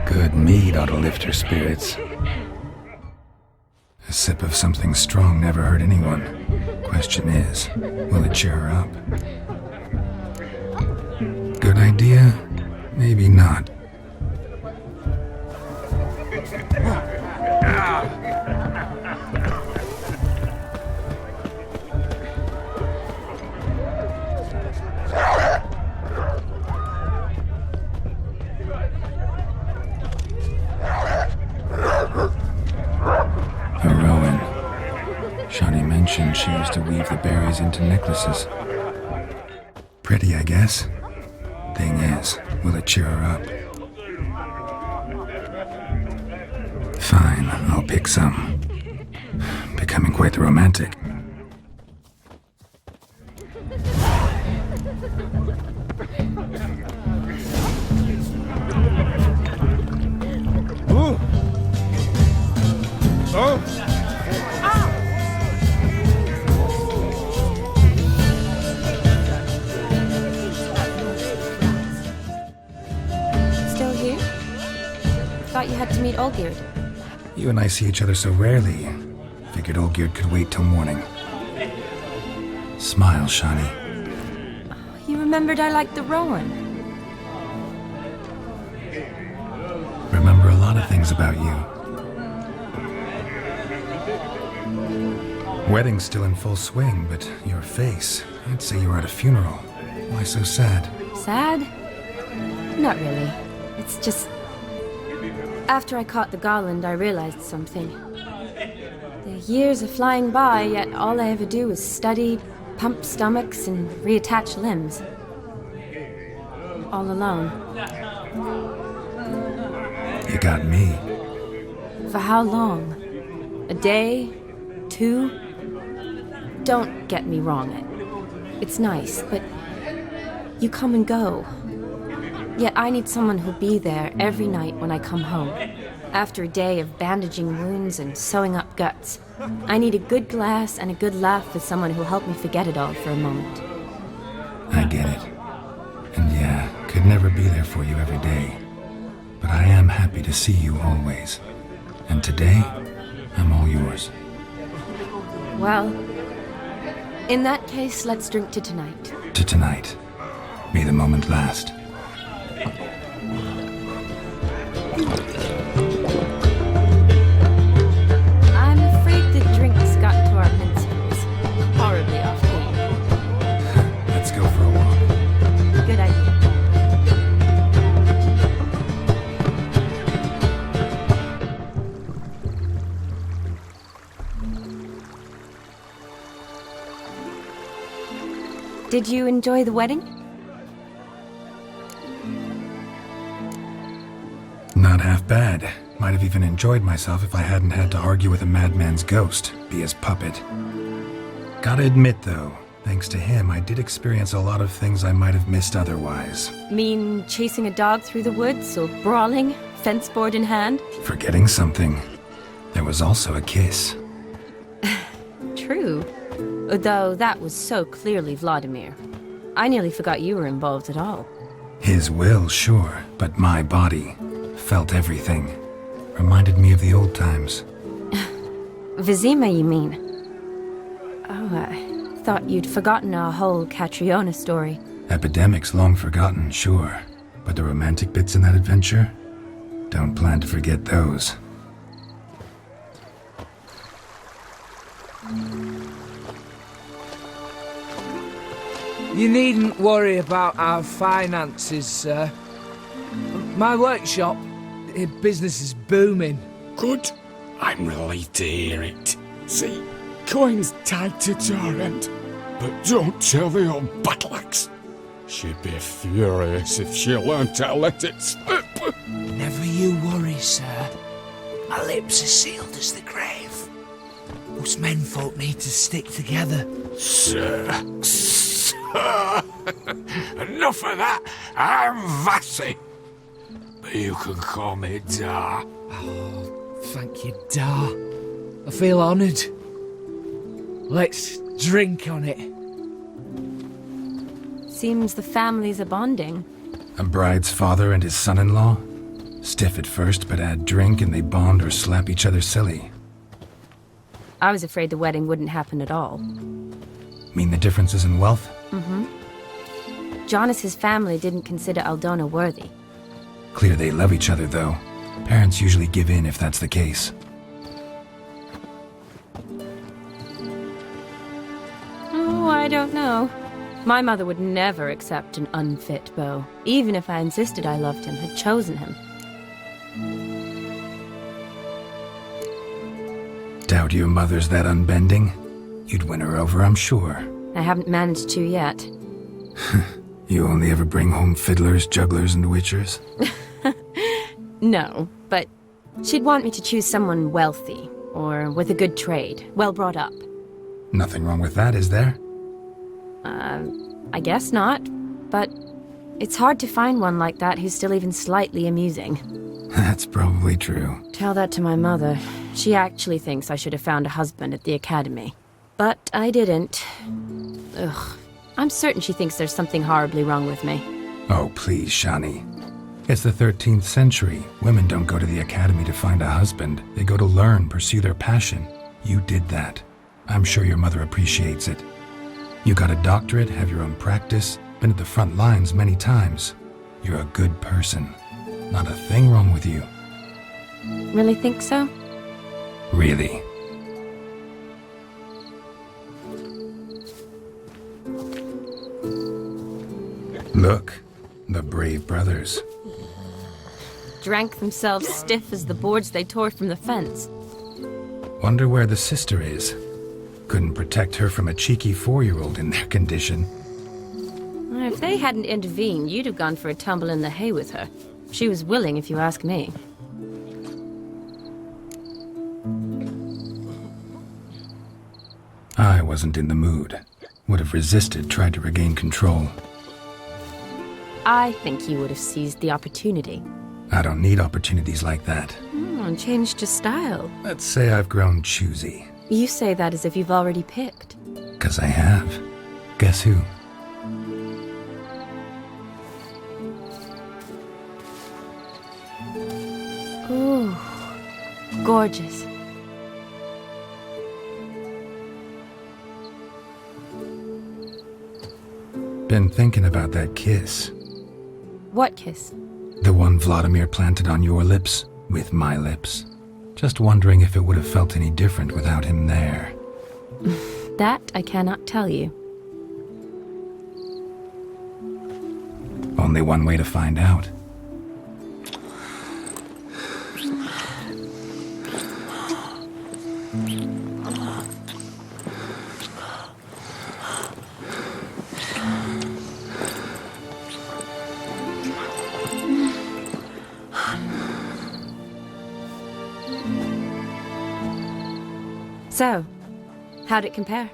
[SPEAKER 3] Good mead ought to lift her spirits. A sip of something strong never hurt anyone. Question is, will it cheer her up? Good idea? Maybe not. Shani mentioned she used to weave the berries into necklaces. Pretty, I guess. Thing is, will it cheer her up? Fine, I'll pick some. Becoming quite the romantic.
[SPEAKER 16] Ooh. Oh.
[SPEAKER 1] had to meet Olgierd.
[SPEAKER 3] You and I see each other so rarely. Figured Olgierd could wait till morning. Smile, Shani.
[SPEAKER 1] You remembered I liked the Rowan.
[SPEAKER 3] Remember a lot of things about you. Wedding's still in full swing, but your face, I'd say you were at a funeral. Why so sad?
[SPEAKER 1] Sad? Not really. It's just... After I caught the garland, I realized something. The years are flying by, yet all I ever do is study, pump stomachs, and reattach limbs. All alone.
[SPEAKER 3] You got me.
[SPEAKER 1] For how long? A day? 2? Don't get me wrong. It's nice, but you come and go. Yet I need someone who'll be there every night when I come home. After a day of bandaging wounds and sewing up guts, I need a good glass and a good laugh with someone who'll help me forget it all for a moment.
[SPEAKER 3] I get it. And yeah, could never be there for you every day. But I am happy to see you always. And today, I'm all yours.
[SPEAKER 1] Well, in that case, let's drink to tonight.
[SPEAKER 3] To tonight. May the moment last.
[SPEAKER 1] I'm afraid the drinks got into our mincemeats. Horribly off-key.
[SPEAKER 3] Let's go for a walk.
[SPEAKER 1] Good idea. Did you enjoy the wedding?
[SPEAKER 3] Not half bad. Might have even enjoyed myself if I hadn't had to argue with a madman's ghost, be his puppet. Gotta admit, though, thanks to him, I did experience a lot of things I might have missed otherwise.
[SPEAKER 1] Mean chasing a dog through the woods, or brawling, fence board in hand?
[SPEAKER 3] Forgetting something. There was also a kiss.
[SPEAKER 1] True. Though that was so clearly Vladimir. I nearly forgot you were involved at all.
[SPEAKER 3] His will, sure, but my body felt everything. Reminded me of the old times.
[SPEAKER 1] Vizima, you mean? Oh, I thought you'd forgotten our whole Catriona story.
[SPEAKER 3] Epidemics long forgotten, sure. But the romantic bits in that adventure? Don't plan to forget those.
[SPEAKER 19] You needn't worry about our finances, sir. My workshop, business is booming.
[SPEAKER 5] Good. I'm relieved to hear it. See, coin's tied to Torrent, but don't tell the old battleaxe. She'd be furious if she learned to let it slip.
[SPEAKER 19] Never you worry, sir. My lips are sealed as the grave. Us menfolk need to stick together.
[SPEAKER 5] Sir. Enough of that. I'm Vassy. But you can call me Dar.
[SPEAKER 19] Oh, thank you, Dar. I feel honoured. Let's drink on it.
[SPEAKER 1] Seems the families are bonding.
[SPEAKER 3] A bride's father and his son-in-law? Stiff at first, but add drink and they bond or slap each other silly.
[SPEAKER 1] I was afraid the wedding wouldn't happen at all.
[SPEAKER 3] Mean the differences in wealth?
[SPEAKER 1] Mm-hmm. Jonas's family didn't consider Aldona worthy.
[SPEAKER 3] Clear they love each other, though. Parents usually give in if that's the case.
[SPEAKER 1] Oh, I don't know. My mother would never accept an unfit beau, even if I insisted I loved him, had chosen him.
[SPEAKER 3] Doubt your mother's that unbending? You'd win her over, I'm sure.
[SPEAKER 1] I haven't managed to yet.
[SPEAKER 3] You only ever bring home fiddlers, jugglers, and witchers?
[SPEAKER 1] No, but she'd want me to choose someone wealthy, or with a good trade, well brought up.
[SPEAKER 3] Nothing wrong with that, is there?
[SPEAKER 1] I guess not, but it's hard to find one like that who's still even slightly amusing.
[SPEAKER 3] That's probably true.
[SPEAKER 1] Tell that to my mother. She actually thinks I should have found a husband at the academy. But I didn't. Ugh. I'm certain she thinks there's something horribly wrong with me.
[SPEAKER 3] Oh, please, Shani. It's the 13th century. Women don't go to the academy to find a husband. They go to learn, pursue their passion. You did that. I'm sure your mother appreciates it. You got a doctorate, have your own practice, been at the front lines many times. You're a good person. Not a thing wrong with you.
[SPEAKER 1] Really think so?
[SPEAKER 3] Really. Look, the brave brothers.
[SPEAKER 1] Drank themselves stiff as the boards they tore from the fence.
[SPEAKER 3] Wonder where the sister is. Couldn't protect her from a cheeky 4-year-old in their condition.
[SPEAKER 1] If they hadn't intervened, you'd have gone for a tumble in the hay with her. She was willing, if you ask me.
[SPEAKER 3] I wasn't in the mood. Would have resisted, tried to regain control.
[SPEAKER 1] I think you would have seized the opportunity.
[SPEAKER 3] I don't need opportunities like that.
[SPEAKER 1] And changed your style.
[SPEAKER 3] Let's say I've grown choosy.
[SPEAKER 1] You say that as if you've already picked.
[SPEAKER 3] 'Cause I have. Guess who?
[SPEAKER 1] Ooh, gorgeous.
[SPEAKER 3] Been thinking about that kiss.
[SPEAKER 1] What kiss?
[SPEAKER 3] The one Vladimir planted on your lips, with my lips. Just wondering if it would have felt any different without him there.
[SPEAKER 1] That I cannot tell you.
[SPEAKER 3] Only one way to find out.
[SPEAKER 1] So, how'd it compare?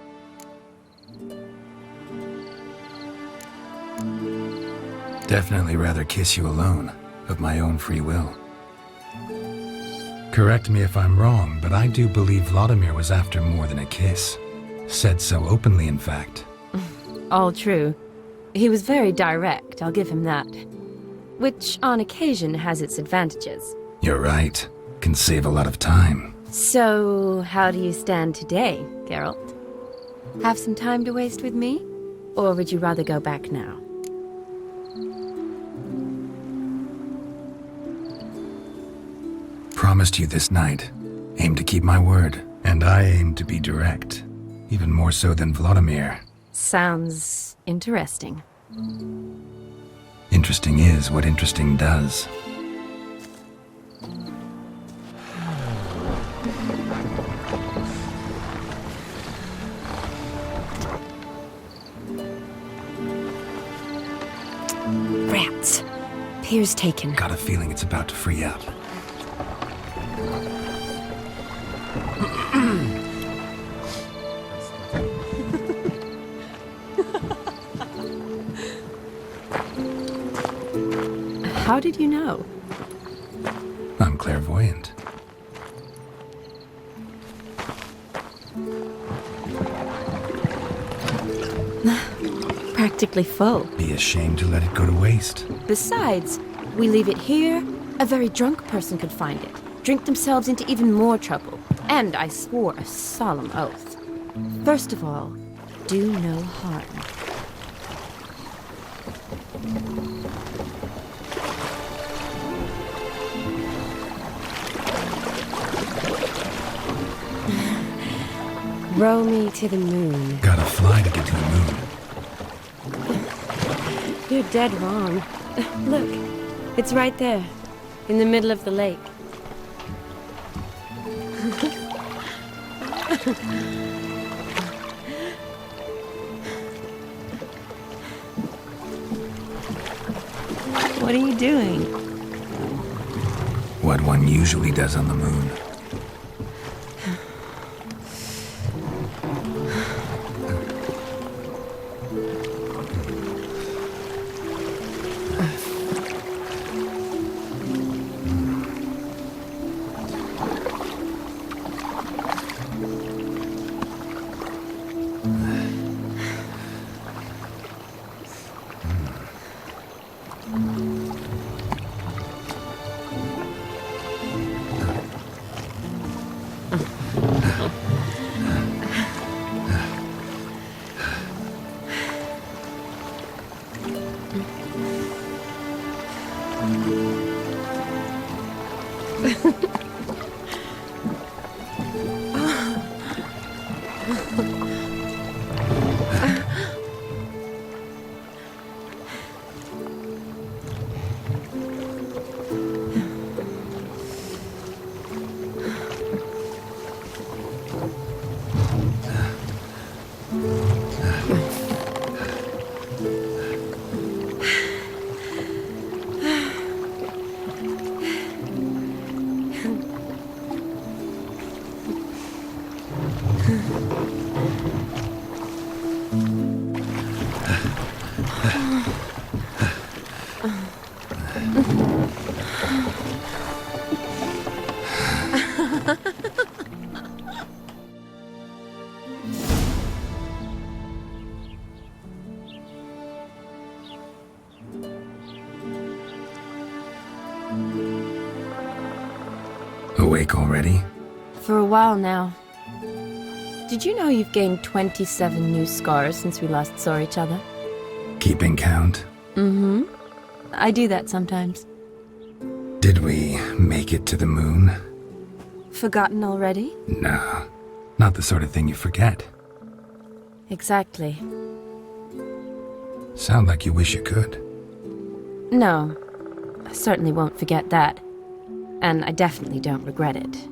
[SPEAKER 3] Definitely rather kiss you alone, of my own free will. Correct me if I'm wrong, but I do believe Vladimir was after more than a kiss. Said so openly, in fact.
[SPEAKER 1] All true. He was very direct, I'll give him that. Which, on occasion, has its advantages.
[SPEAKER 3] You're right. Can save a lot of time.
[SPEAKER 1] So, how do you stand today, Geralt? Have some time to waste with me? Or would you rather go back now?
[SPEAKER 3] Promised you this night. Aim to keep my word. And I aim to be direct. Even more so than Vladimir.
[SPEAKER 1] Sounds interesting.
[SPEAKER 3] Interesting is what interesting does.
[SPEAKER 1] Rats. Pier's taken.
[SPEAKER 3] Got a feeling it's about to free up.
[SPEAKER 1] How did you know?
[SPEAKER 3] I'm clairvoyant.
[SPEAKER 1] Practically full.
[SPEAKER 3] Be ashamed to let it go to waste.
[SPEAKER 1] Besides, we leave it here, a very drunk person could find it, drink themselves into even more trouble. And I swore a solemn oath. First of all, do no harm. Row me to the moon.
[SPEAKER 3] Gotta fly to get to the moon.
[SPEAKER 1] You're dead wrong. Look, it's right there, in the middle of the lake. What are you doing?
[SPEAKER 3] What one usually does on the moon. Awake already?
[SPEAKER 1] For a while now. Did you know you've gained 27 new scars since we last saw each other?
[SPEAKER 3] Keeping count?
[SPEAKER 1] Mm-hmm. I do that sometimes.
[SPEAKER 3] Did we make it to the moon?
[SPEAKER 1] Forgotten already?
[SPEAKER 3] No, not the sort of thing you forget.
[SPEAKER 1] Exactly.
[SPEAKER 3] Sound like you wish you could.
[SPEAKER 1] No, I certainly won't forget that. And I definitely don't regret it.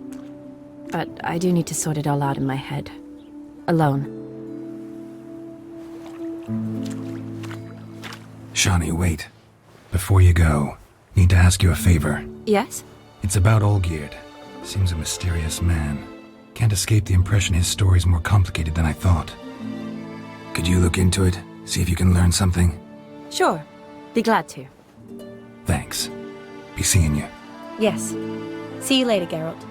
[SPEAKER 1] But I do need to sort it all out in my head. Alone.
[SPEAKER 3] Shawnee, wait. Before you go, need to ask you a favor.
[SPEAKER 1] Yes?
[SPEAKER 3] It's about Olgierd. Seems a mysterious man. Can't escape the impression his story's more complicated than I thought. Could you look into it? See if you can learn something?
[SPEAKER 1] Sure. Be glad to.
[SPEAKER 3] Thanks. Be seeing you.
[SPEAKER 1] Yes. See you later, Geralt.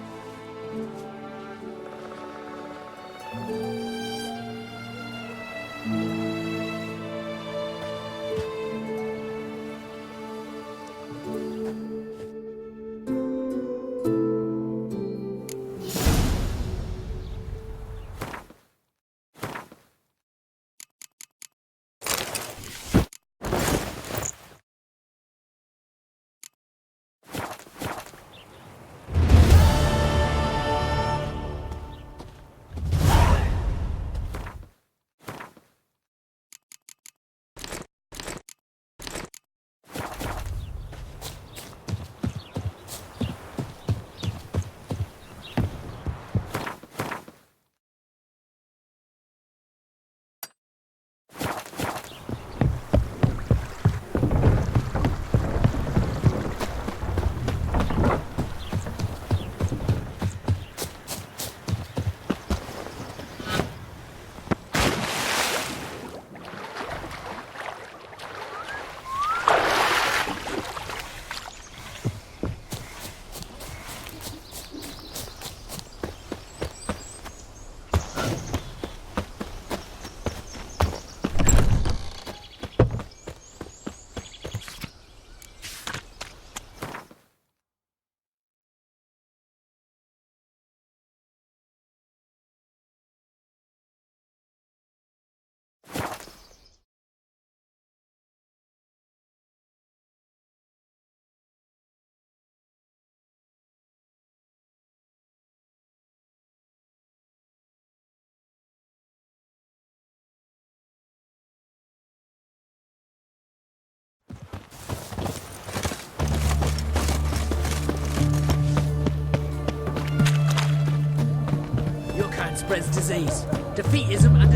[SPEAKER 20] Spreads disease, defeatism, and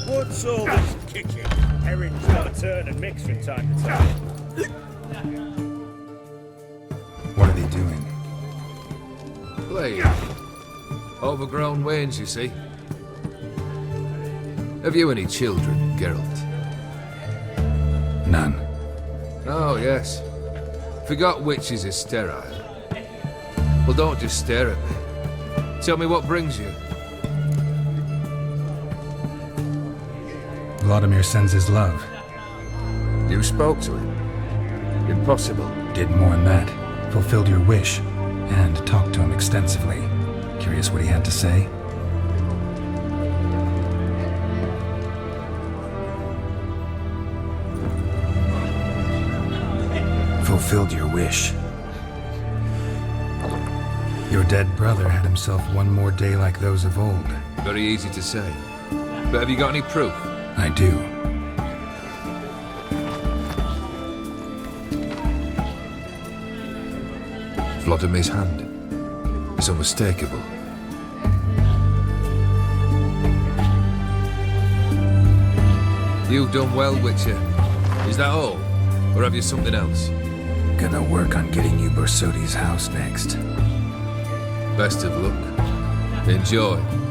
[SPEAKER 11] What's all this kicking? Erin's got to turn and mix from time to time.
[SPEAKER 3] What are they doing?
[SPEAKER 21] Playing. Overgrown wains, you see. Have you any children, Geralt?
[SPEAKER 3] None.
[SPEAKER 21] Oh, yes. Forgot witches is sterile. Well, don't just stare at me. Tell me what brings you.
[SPEAKER 3] Vladimir sends his love.
[SPEAKER 21] You spoke to him? Impossible.
[SPEAKER 3] Did more than that. Fulfilled your wish. And talked to him extensively. Curious what he had to say? fulfilled your wish. Your dead brother had himself one more day like those of old.
[SPEAKER 21] Very easy to say. But have you got any proof?
[SPEAKER 3] I do.
[SPEAKER 21] Vladimir's hand. It's unmistakable. You've done well, Witcher. Is that all? Or have you something else?
[SPEAKER 3] Gonna work on getting you Borsodi's house next.
[SPEAKER 21] Best of luck. Enjoy.